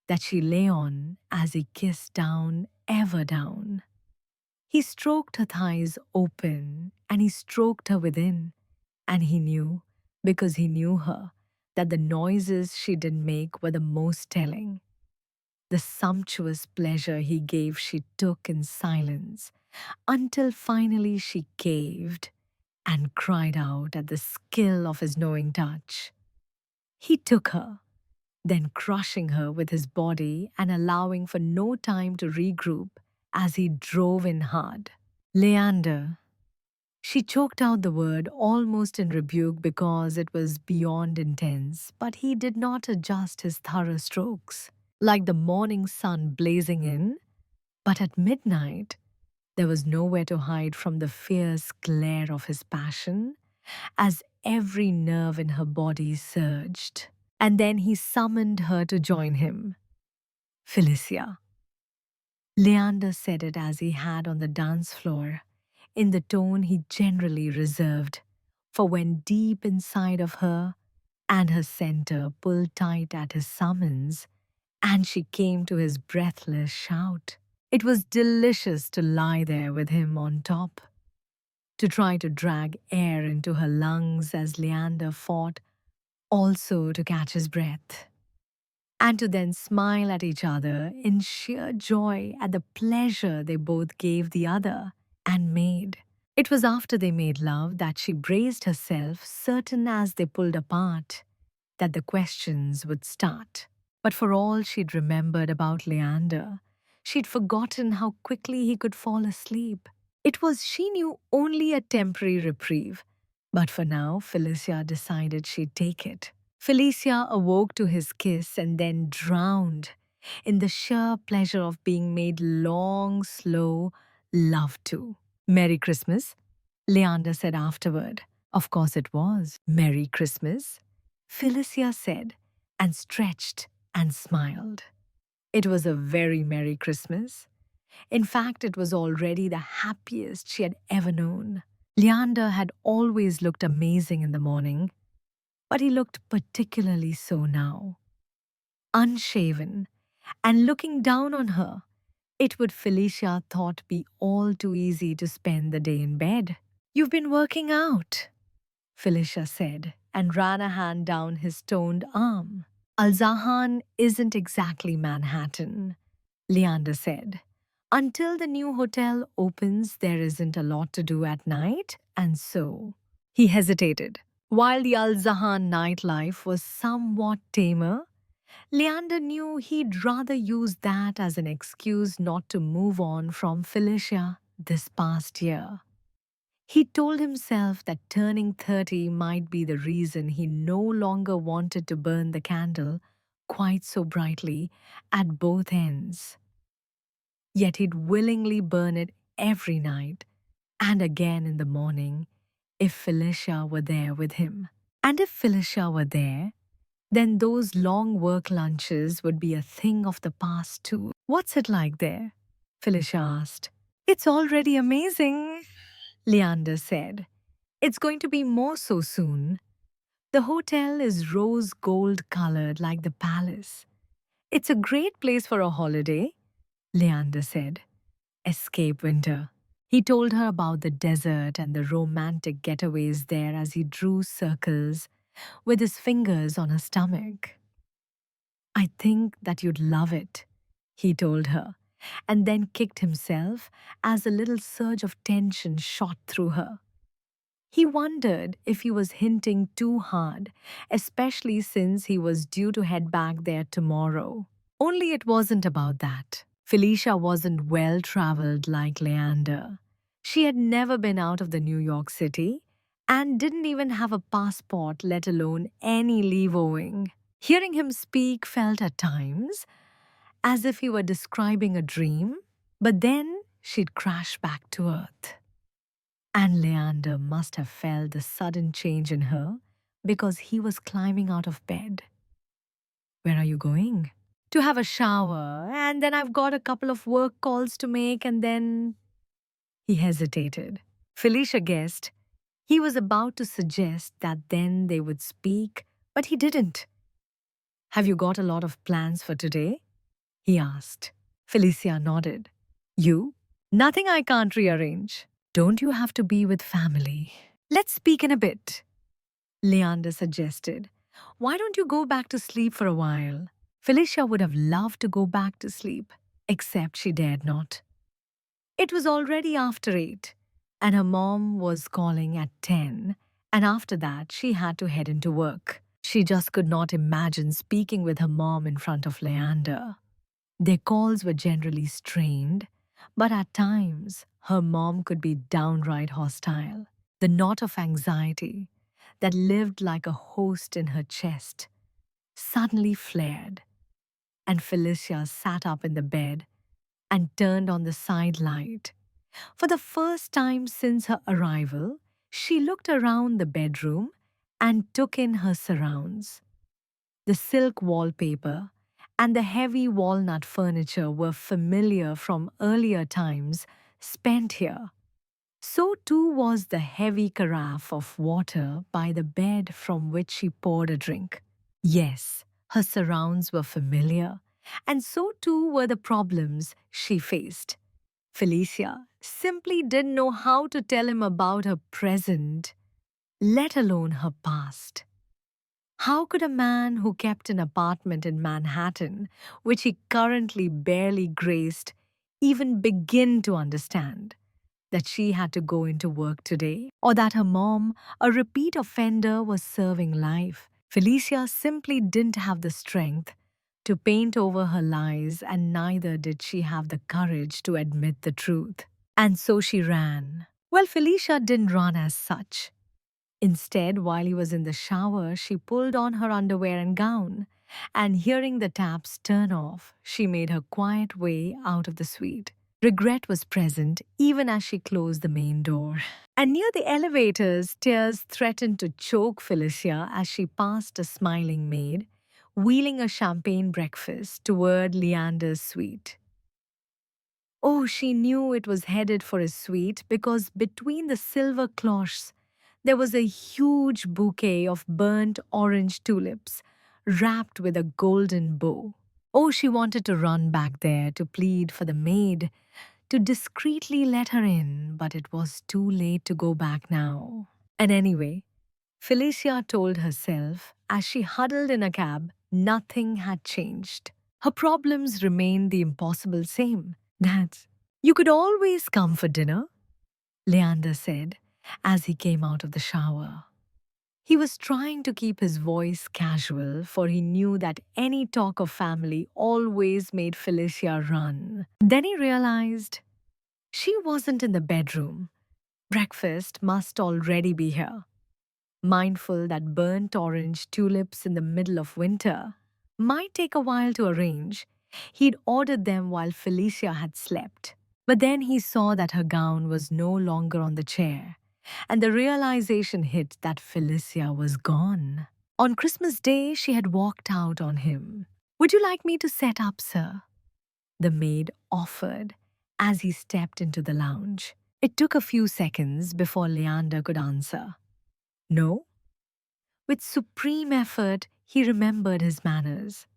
that she lay on as he kissed down, ever down. He stroked her thighs open and he stroked her within, and he knew, because he knew her, that the noises she did make were the most telling. The sumptuous pleasure he gave she took in silence, until finally she caved and cried out at the skill of his knowing touch. He took her, then crushing her with his body and allowing for no time to regroup as he drove in hard. Leander. She choked out the word almost in rebuke because it was beyond intense, but he did not adjust his thorough strokes. Like the morning sun blazing in, but at midnight, there was nowhere to hide from the fierce glare of his passion as every nerve in her body surged. And then he summoned her to join him. Felicia. Leander said it as he had on the dance floor, in the tone he generally reserved, for when deep inside of her and her center pulled tight at his summons, and she came to his breathless shout. It was delicious to lie there with him on top, to try to drag air into her lungs as Leander fought also to catch his breath, and to then smile at each other in sheer joy at the pleasure they both gave the other and made. It was after they made love that she braced herself, certain as they pulled apart that the questions would start. But for all she'd remembered about Leander, she'd forgotten how quickly he could fall asleep. It was, she knew, only a temporary reprieve, but for now, Felicia decided she'd take it. Felicia awoke to his kiss and then drowned in the sheer pleasure of being made long, slow love to. Merry Christmas, Leander said afterward. Of course it was. Merry Christmas, Felicia said, and stretched and smiled. It was a very Merry Christmas. In fact, it was already the happiest she had ever known. Leander had always looked amazing in the morning, but he looked particularly so now. Unshaven and looking down on her, it would, Felicia thought, be all too easy to spend the day in bed. You've been working out, Felicia said, and ran a hand down his toned arm. Al-Zahan isn't exactly Manhattan, Leander said. Until the new hotel opens, there isn't a lot to do at night, and so. He hesitated. While the Al-Zahan nightlife was somewhat tamer, Leander knew he'd rather use that as an excuse not to move on from Felicia this past year. He told himself that turning 30 might be the reason he no longer wanted to burn the candle quite so brightly at both ends. Yet he'd willingly burn it every night and again in the morning if Felicia were there with him. And if Felicia were there, then those long work lunches would be a thing of the past too. What's it like there? Felicia asked. It's already amazing, Leander said. It's going to be more so soon. The hotel is rose gold colored like the palace. It's a great place for a holiday, Leander said. Escape winter. He told her about the desert and the romantic getaways there as he drew circles with his fingers on her stomach. I think that you'd love it, he told her, and then kicked himself as a little surge of tension shot through her. He wondered if he was hinting too hard, especially since he was due to head back there tomorrow. Only it wasn't about that. Felicia wasn't well-traveled like Leander. She had never been out of the New York City and didn't even have a passport, let alone any leave owing. Hearing him speak felt at times as if he were describing a dream, but then she'd crash back to earth. And Leander must have felt the sudden change in her because he was climbing out of bed. Where are you going? To have a shower, and then I've got a couple of work calls to make, and then. He hesitated. Felicia guessed he was about to suggest that then they would speak, but he didn't. Have you got a lot of plans for today? He asked. Felicia nodded. You? Nothing I can't rearrange. Don't you have to be with family? Let's speak in a bit, Leander suggested. Why don't you go back to sleep for a while? Felicia would have loved to go back to sleep, except she dared not. It was already after 8, and her mom was calling at 10, and after that she had to head into work. She just could not imagine speaking with her mom in front of Leander. Their calls were generally strained, but at times her mom could be downright hostile. The knot of anxiety that lived like a host in her chest suddenly flared, and Felicia sat up in the bed and turned on the side light. For the first time since her arrival, she looked around the bedroom and took in her surrounds. The silk wallpaper and the heavy walnut furniture were familiar from earlier times spent here. So too was the heavy carafe of water by the bed from which she poured a drink. Yes, her surrounds were familiar, and so too were the problems she faced. Felicia simply didn't know how to tell him about her present, let alone her past. How could a man who kept an apartment in Manhattan, which he currently barely graced, even begin to understand that she had to go into work today, or that her mom, a repeat offender, was serving life? Felicia simply didn't have the strength to paint over her lies, and neither did she have the courage to admit the truth. And so she ran. Well, Felicia didn't run as such. Instead, while he was in the shower, she pulled on her underwear and gown, and hearing the taps turn off, she made her quiet way out of the suite. Regret was present even as she closed the main door. And near the elevators, tears threatened to choke Felicia as she passed a smiling maid, wheeling a champagne breakfast toward Leander's suite. Oh, she knew it was headed for his suite because between the silver cloches there was a huge bouquet of burnt orange tulips wrapped with a golden bow. Oh, she wanted to run back there to plead for the maid to discreetly let her in, but it was too late to go back now. And anyway, Felicia told herself as she huddled in a cab, nothing had changed. Her problems remained the impossible same. Dad, you could always come for dinner, Leander said as he came out of the shower. He was trying to keep his voice casual, for he knew that any talk of family always made Felicia run. Then he realized she wasn't in the bedroom. Breakfast must already be here. Mindful that burnt orange tulips in the middle of winter might take a while to arrange, he'd ordered them while Felicia had slept. But then he saw that her gown was no longer on the chair, and the realization hit that Felicia was gone. On Christmas Day, she had walked out on him. "Would you like me to set up, sir?" the maid offered as he stepped into the lounge. It took a few seconds before Leander could answer. No? With supreme effort, he remembered his manners.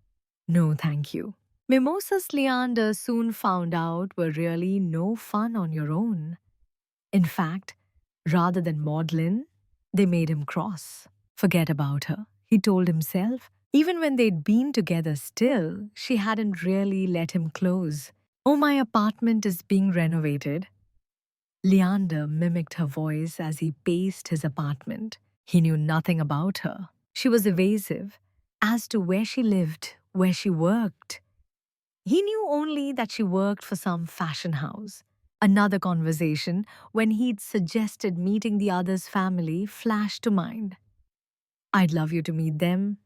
No, thank you. Mimosas, Leander soon found out, were really no fun on your own. In fact, rather than maudlin, they made him cross. Forget about her, he told himself. Even when they'd been together still, she hadn't really let him close. Oh, my apartment is being renovated. Leander mimicked her voice as he paced his apartment. He knew nothing about her. She was evasive as to where she lived, where she worked. He knew only that she worked for some fashion house. Another conversation, when he'd suggested meeting the other's family, flashed to mind. I'd love you to meet them,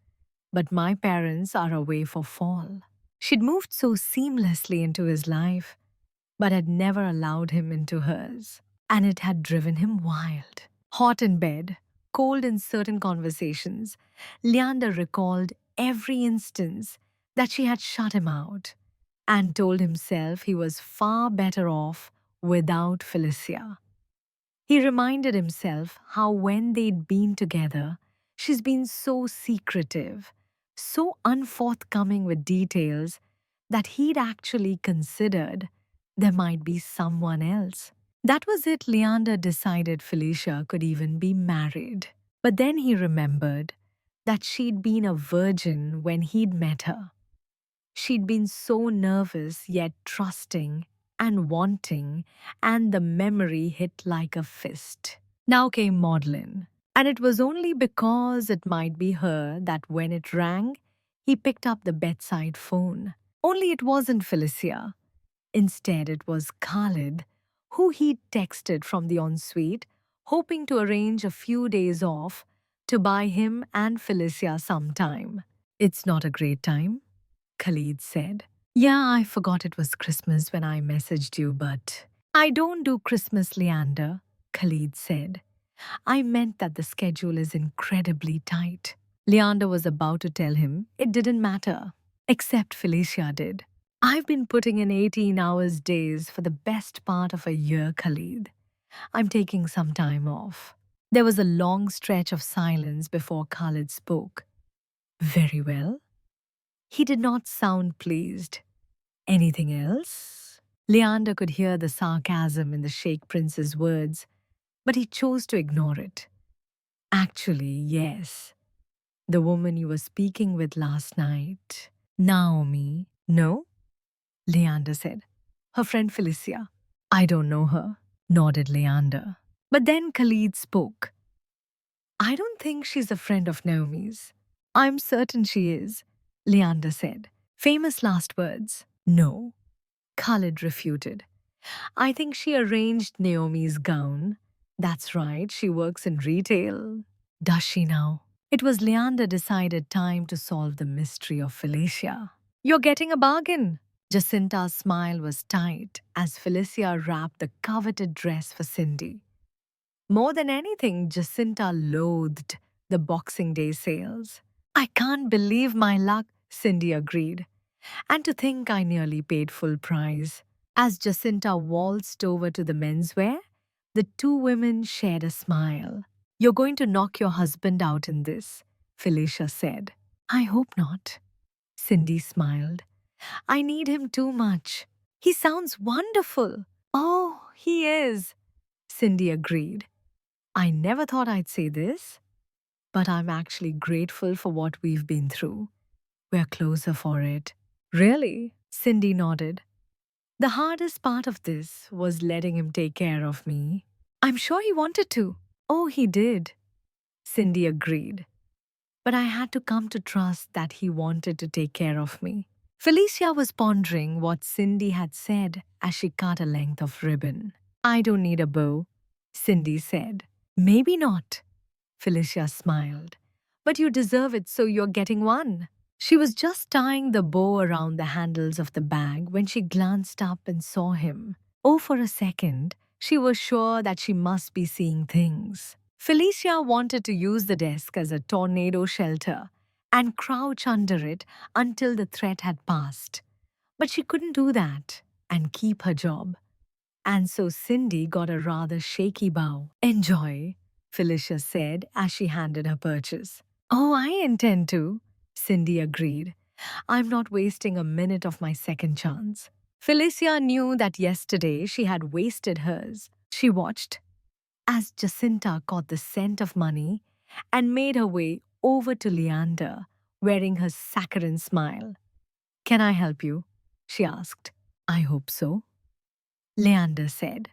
but my parents are away for fall. She'd moved so seamlessly into his life, but had never allowed him into hers. And it had driven him wild. Hot in bed, cold in certain conversations, Leander recalled every instance that she had shut him out and told himself he was far better off without Felicia. He reminded himself how when they'd been together, she's been so secretive, so unforthcoming with details that he'd actually considered there might be someone else. That was it. Leander decided Felicia could even be married. But then he remembered that she'd been a virgin when he'd met her. She'd been so nervous yet trusting and wanting, and the memory hit like a fist. Now came Maudlin, and it was only because it might be her that when it rang, he picked up the bedside phone. Only it wasn't Felicia. Instead, it was Khalid, who he'd texted from the ensuite, hoping to arrange a few days off to buy him and Felicia some time. It's not a great time, Khalid said. Yeah, I forgot it was Christmas when I messaged you, but I don't do Christmas, Leander, Khalid said. I meant that the schedule is incredibly tight. Leander was about to tell him it didn't matter, except Felicia did. I've been putting in 18 hours days for the best part of a year, Khalid. I'm taking some time off. There was a long stretch of silence before Khalid spoke. Very well. He did not sound pleased. Anything else? Leander could hear the sarcasm in the Sheikh Prince's words, but he chose to ignore it. Actually, yes. The woman you were speaking with last night. Naomi. No? Leander said. Her friend Felicia. I don't know her, nodded Leander. But then Khalid spoke. I don't think she's a friend of Naomi's. I'm certain she is, Leander said. Famous last words. No, Khalid refuted. I think she arranged Naomi's gown. That's right, she works in retail. Does she now? It was Leander decided time to solve the mystery of Felicia. You're getting a bargain. Jacinta's smile was tight as Felicia wrapped the coveted dress for Cindy. More than anything, Jacinta loathed the Boxing Day sales. I can't believe my luck, Cindy agreed. And to think I nearly paid full price. As Jacinta waltzed over to the menswear, the two women shared a smile. You're going to knock your husband out in this, Felicia said. I hope not. Cindy smiled. I need him too much. He sounds wonderful. Oh, he is, Cindy agreed. I never thought I'd say this, but I'm actually grateful for what we've been through. We're closer for it. Really? Cindy nodded. The hardest part of this was letting him take care of me. I'm sure he wanted to. Oh, he did. Cindy agreed. But I had to come to trust that he wanted to take care of me. Felicia was pondering what Cindy had said as she cut a length of ribbon. I don't need a bow, Cindy said. Maybe not, Felicia smiled. But you deserve it, so you're getting one. She was just tying the bow around the handles of the bag when she glanced up and saw him. Oh, for a second, she was sure that she must be seeing things. Felicia wanted to use the desk as a tornado shelter and crouch under it until the threat had passed. But she couldn't do that and keep her job. And so Cindy got a rather shaky bow. Enjoy, Felicia said as she handed her purchase. Oh, I intend to, Cindy agreed. I'm not wasting a minute of my second chance. Felicia knew that yesterday she had wasted hers. She watched as Jacinta caught the scent of money and made her way over to Leander, wearing her saccharine smile. Can I help you? She asked. I hope so, Leander said.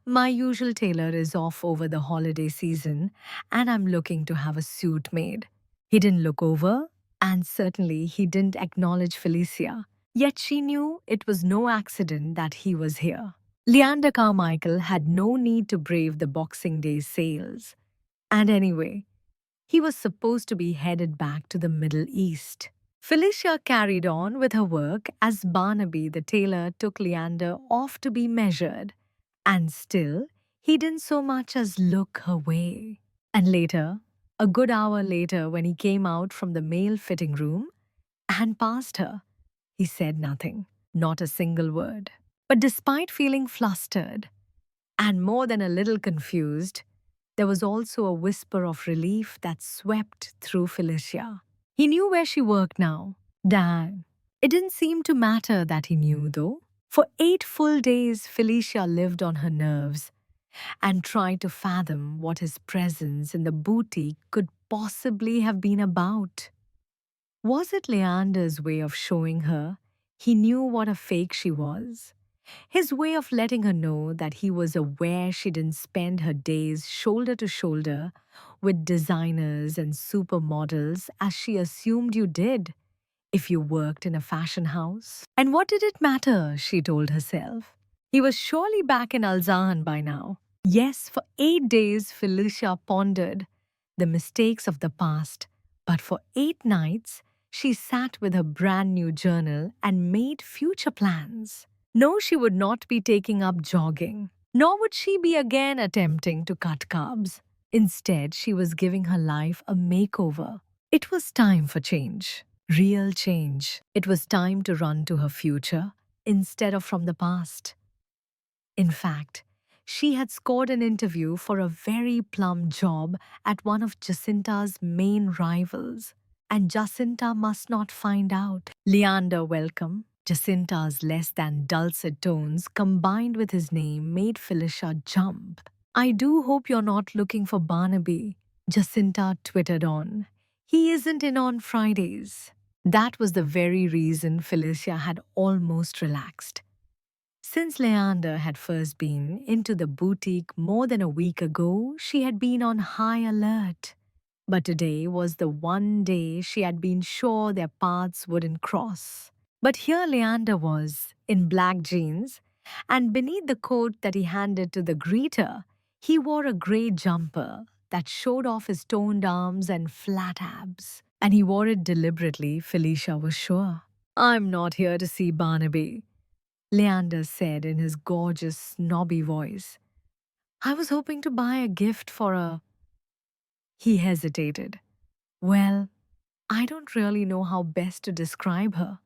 My usual tailor is off over the holiday season, and I'm looking to have a suit made. He didn't look over, and certainly he didn't acknowledge Felicia. Yet she knew it was no accident that he was here. Leander Carmichael had no need to brave the Boxing Day sales. And anyway, he was supposed to be headed back to the Middle East. Felicia carried on with her work as Barnaby the tailor took Leander off to be measured. And still, he didn't so much as look her way. And later, a good hour later, when he came out from the male fitting room and passed her, he said nothing, not a single word. But despite feeling flustered and more than a little confused, there was also a whisper of relief that swept through Felicia. He knew where she worked now. Damn. It didn't seem to matter that he knew, though. For 8 full days, Felicia lived on her nerves and tried to fathom what his presence in the boutique could possibly have been about. Was it Leander's way of showing her he knew what a fake she was? His way of letting her know that he was aware she didn't spend her days shoulder to shoulder with designers and supermodels as she assumed you did if you worked in a fashion house? And what did it matter, she told herself. He was surely back in Alzahan by now. Yes, for 8 days Felicia pondered the mistakes of the past, but for 8 nights she sat with her brand new journal and made future plans. No, she would not be taking up jogging, nor would she be again attempting to cut carbs. Instead, she was giving her life a makeover. It was time for change. Real change. It was time to run to her future instead of from the past. In fact, she had scored an interview for a very plum job at one of Jacinta's main rivals, and Jacinta must not find out. Leander, welcome. Jacinta's less than dulcet tones combined with his name made Felicia jump. I do hope you're not looking for Barnaby, Jacinta twittered on. He isn't in on Fridays. That was the very reason Felicia had almost relaxed. Since Leander had first been into the boutique more than a week ago, she had been on high alert. But today was the one day she had been sure their paths wouldn't cross. But here Leander was, in black jeans, and beneath the coat that he handed to the greeter, he wore a grey jumper that showed off his toned arms and flat abs. And he wore it deliberately, Felicia was sure. "I'm not here to see Barnaby," Leander said in his gorgeous, snobby voice. "I was hoping to buy a gift for a—" He hesitated. "Well, I don't really know how best to describe her.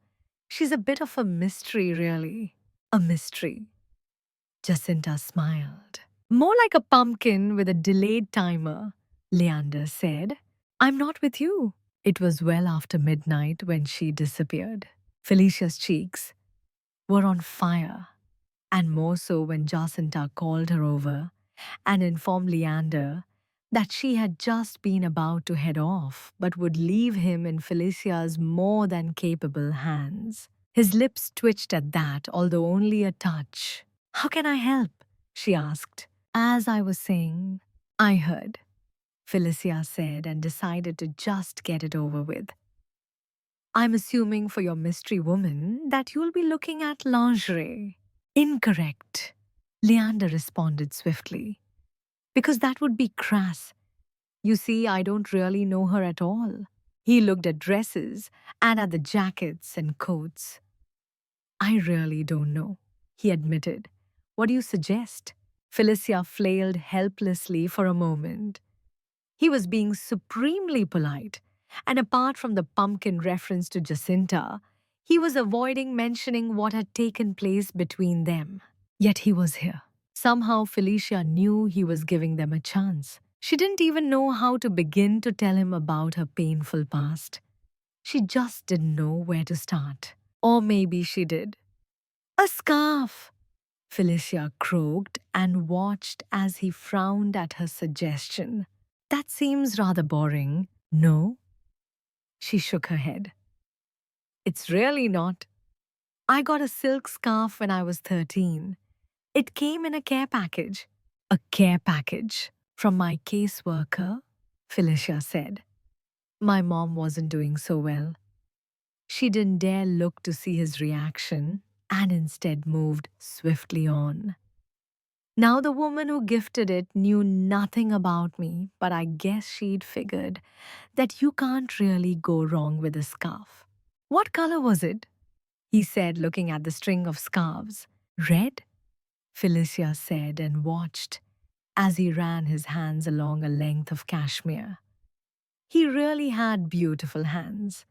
She's a bit of a mystery, really." "A mystery?" Jacinta smiled. "More like a pumpkin with a delayed timer," Leander said. "I'm not with you." It was well after midnight when she disappeared. Felicia's cheeks were on fire, and more so when Jacinta called her over and informed Leander that she had just been about to head off but would leave him in Felicia's more than capable hands. His lips twitched at that, although only a touch. "How can I help?" she asked. "As I was saying, I heard," Felicia said and decided to just get it over with. "I'm assuming for your mystery woman that you'll be looking at lingerie." "Incorrect," Leander responded swiftly. "Because that would be crass. You see, I don't really know her at all." He looked at dresses and at the jackets and coats. "I really don't know," he admitted. "What do you suggest?" Felicia flailed helplessly for a moment. He was being supremely polite, and apart from the pumpkin reference to Jacinta, he was avoiding mentioning what had taken place between them. Yet he was here. Somehow Felicia knew he was giving them a chance. She didn't even know how to begin to tell him about her painful past. She just didn't know where to start. Or maybe she did. "A scarf," Felicia croaked and watched as he frowned at her suggestion. "That seems rather boring, no?" She shook her head. "It's really not. I got a silk scarf when I was 13. It came in a care package." "A care package? From my caseworker?" Felicia said. My mom wasn't doing so well. She didn't dare look to see his reaction and instead moved swiftly on. Now the woman who gifted it knew nothing about me, but I guess she'd figured that you can't really go wrong with a scarf. "What color was it?" he said, looking at the string of scarves. "Red?" Felicia said and watched as he ran his hands along a length of cashmere. He really had beautiful hands,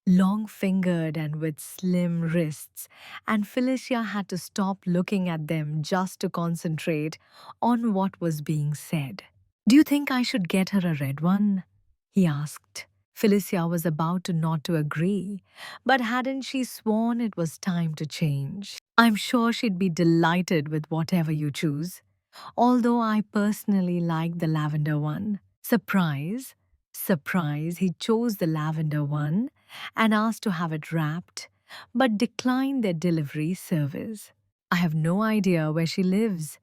long-fingered and with slim wrists, and Felicia had to stop looking at them just to concentrate on what was being said. "Do you think I should get her a red one?" he asked. Felicia was about to nod to agree, but hadn't she sworn it was time to change? "I'm sure she'd be delighted with whatever you choose, although I personally like the lavender one." Surprise! Surprise, he chose the lavender one and asked to have it wrapped, but declined their delivery service. "I have no idea where she lives,"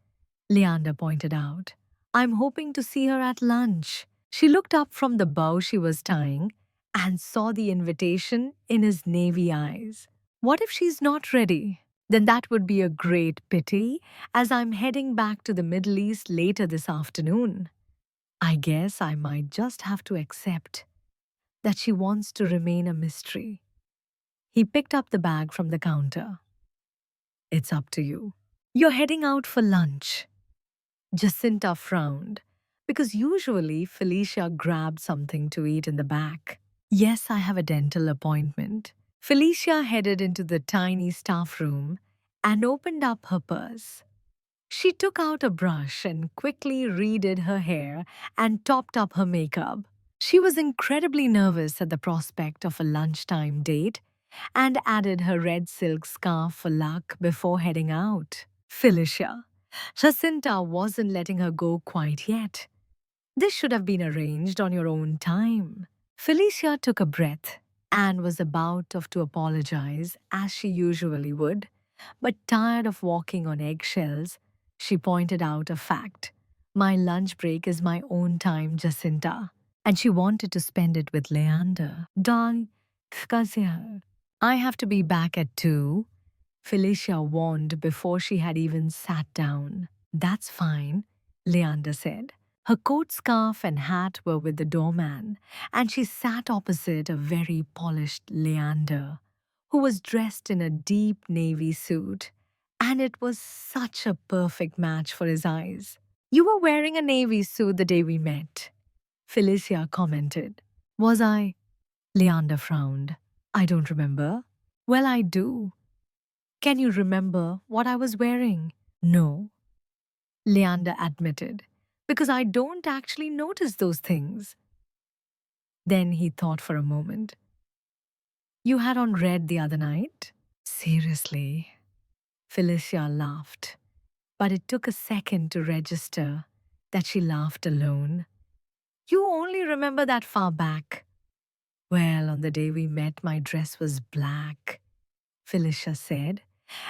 Leander pointed out. "I'm hoping to see her at lunch." She looked up from the bow she was tying and saw the invitation in his navy eyes. "What if she's not ready?" "Then that would be a great pity, as I'm heading back to the Middle East later this afternoon. I guess I might just have to accept that she wants to remain a mystery." He picked up the bag from the counter. "It's up to you." "You're heading out for lunch." Jacinta frowned, because usually Felicia grabbed something to eat in the back. "Yes, I have a dental appointment." Felicia headed into the tiny staff room and opened up her purse. She took out a brush and quickly redid her hair and topped up her makeup. She was incredibly nervous at the prospect of a lunchtime date and added her red silk scarf for luck before heading out. Felicia. Jacinta wasn't letting her go quite yet. "This should have been arranged on your own time." Felicia took a breath and was about to apologize as she usually would, but tired of walking on eggshells, she pointed out a fact. My lunch break is my own time, Jacinta, and she wanted to spend it with Leander. Darn, I have to be back at 2, Felicia warned before she had even sat down. That's fine, Leander said. Her coat, scarf, and hat were with the doorman, and she sat opposite a very polished Leander, who was dressed in a deep navy suit, and it was such a perfect match for his eyes. You were wearing a navy suit the day we met, Felicia commented. Was I? Leander frowned. I don't remember. Well, I do. Can you remember what I was wearing? No, Leander admitted, because I don't actually notice those things. Then he thought for a moment. You had on red the other night? Seriously? Felicia laughed, but it took a second to register that she laughed alone. You only remember that far back. Well, on the day we met, my dress was black, Felicia said,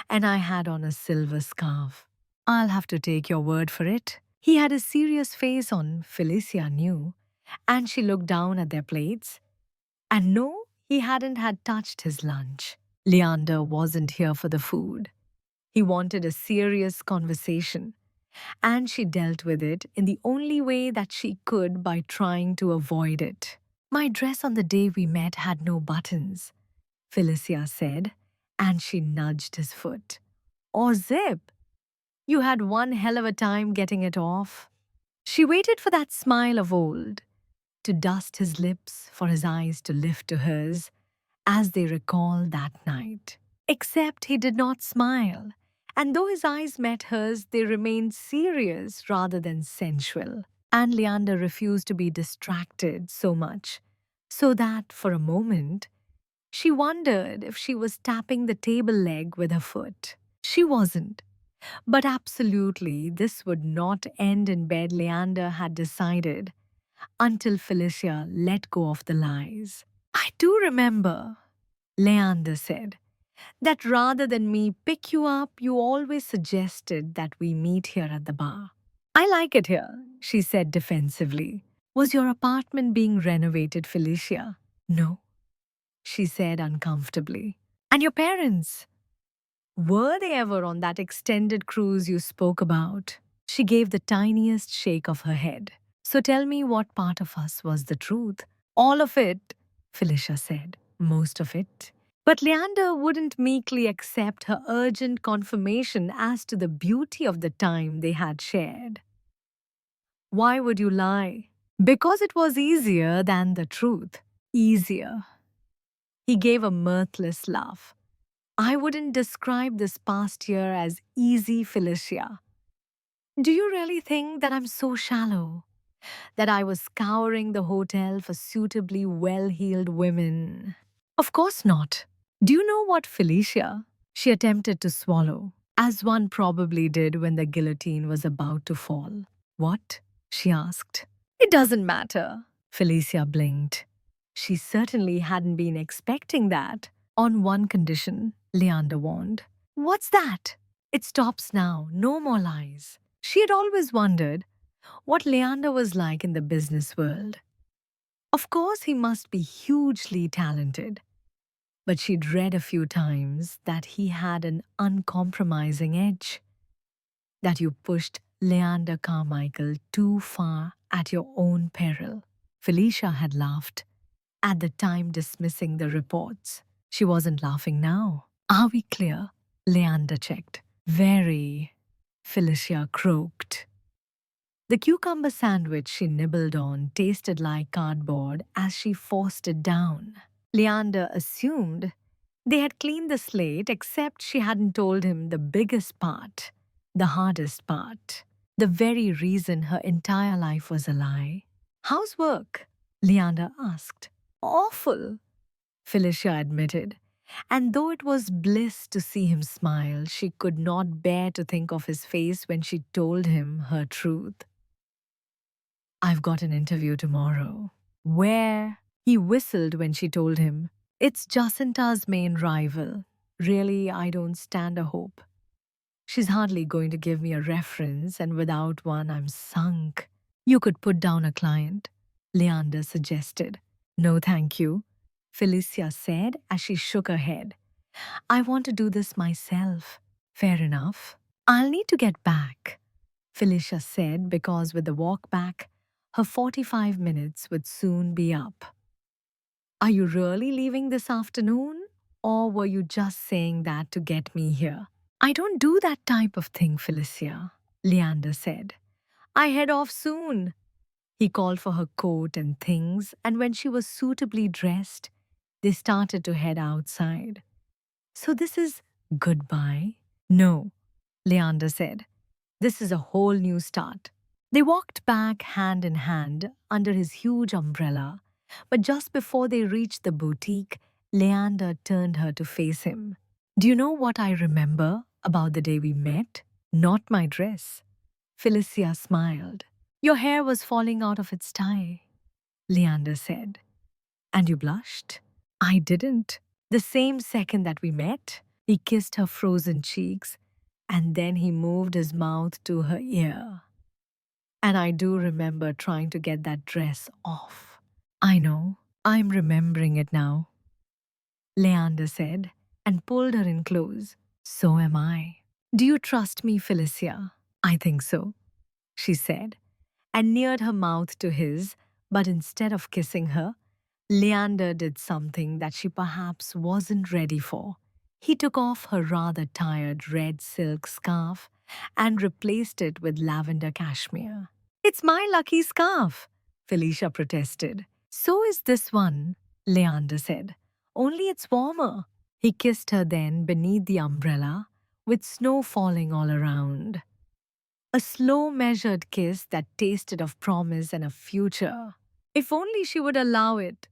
and I had on a silver scarf. I'll have to take your word for it. He had a serious face on, Felicia knew, and she looked down at their plates. And no, he hadn't had touched his lunch. Leander wasn't here for the food. He wanted a serious conversation, and she dealt with it in the only way that she could by trying to avoid it. My dress on the day we met had no buttons, Felicia said, and she nudged his foot. Or zip. You had one hell of a time getting it off. She waited for that smile of old, to dust his lips, for his eyes to lift to hers as they recalled that night. Except he did not smile, and though his eyes met hers, they remained serious rather than sensual. And Leander refused to be distracted so much, so that, for a moment, she wondered if she was tapping the table leg with her foot. She wasn't. But absolutely, this would not end in bed, Leander had decided, until Felicia let go of the lies. I do remember, Leander said, that rather than me pick you up, you always suggested that we meet here at the bar. I like it here, she said defensively. Was your apartment being renovated, Felicia? No, she said uncomfortably. And your parents? Were they ever on that extended cruise you spoke about? She gave the tiniest shake of her head. So tell me what part of us was the truth. All of it, Felicia said. Most of it. But Leander wouldn't meekly accept her urgent confirmation as to the beauty of the time they had shared. Why would you lie? Because it was easier than the truth. Easier. He gave a mirthless laugh. I wouldn't describe this past year as easy, Felicia. Do you really think that I'm so shallow? That I was scouring the hotel for suitably well-heeled women? Of course not. Do you know what, Felicia? She attempted to swallow, as one probably did when the guillotine was about to fall. What? She asked. It doesn't matter. Felicia blinked. She certainly hadn't been expecting that. On one condition, Leander warned. What's that? It stops now. No more lies. She had always wondered what Leander was like in the business world. Of course, he must be hugely talented. But she'd read a few times that he had an uncompromising edge. That you pushed Leander Carmichael too far at your own peril. Felicia had laughed, at the time dismissing the reports. She wasn't laughing now. Are we clear? Leander checked. Very, Felicia croaked. The cucumber sandwich she nibbled on tasted like cardboard as she forced it down. Leander assumed they had cleaned the slate, except she hadn't told him the biggest part, the hardest part, the very reason her entire life was a lie. How's work? Leander asked. Awful, Felicia admitted. And though it was bliss to see him smile, she could not bear to think of his face when she told him her truth. I've got an interview tomorrow. Where? He whistled when she told him, "It's Jacinta's main rival. Really, I don't stand a hope. She's hardly going to give me a reference, and without one, I'm sunk." "You could put down a client," Leander suggested. "No, thank you," Felicia said as she shook her head. "I want to do this myself." "Fair enough. I'll need to get back," Felicia said, because with the walk back, her 45 minutes would soon be up. "Are you really leaving this afternoon? Or were you just saying that to get me here?" "I don't do that type of thing, Felicia," Leander said. "I head off soon." He called for her coat and things, and when she was suitably dressed, they started to head outside. "So this is goodbye?" "No," Leander said. "This is a whole new start." They walked back hand in hand under his huge umbrella, but just before they reached the boutique, Leander turned her to face him. "Do you know what I remember about the day we met?" "Not my dress." Felicia smiled. "Your hair was falling out of its tie," Leander said. "And you blushed?" "I didn't. The same second that we met." He kissed her frozen cheeks, and then he moved his mouth to her ear. "And I do remember trying to get that dress off." "I know. I'm remembering it now," Leander said, and pulled her in close. "So am I." "Do you trust me, Felicia?" "I think so," she said, and neared her mouth to his, but instead of kissing her, Leander did something that she perhaps wasn't ready for. He took off her rather tired red silk scarf and replaced it with lavender cashmere. "It's my lucky scarf," Felicia protested. "So is this one," Leander said. "Only it's warmer." He kissed her then beneath the umbrella, with snow falling all around. A slow, measured kiss that tasted of promise and a future. If only she would allow it.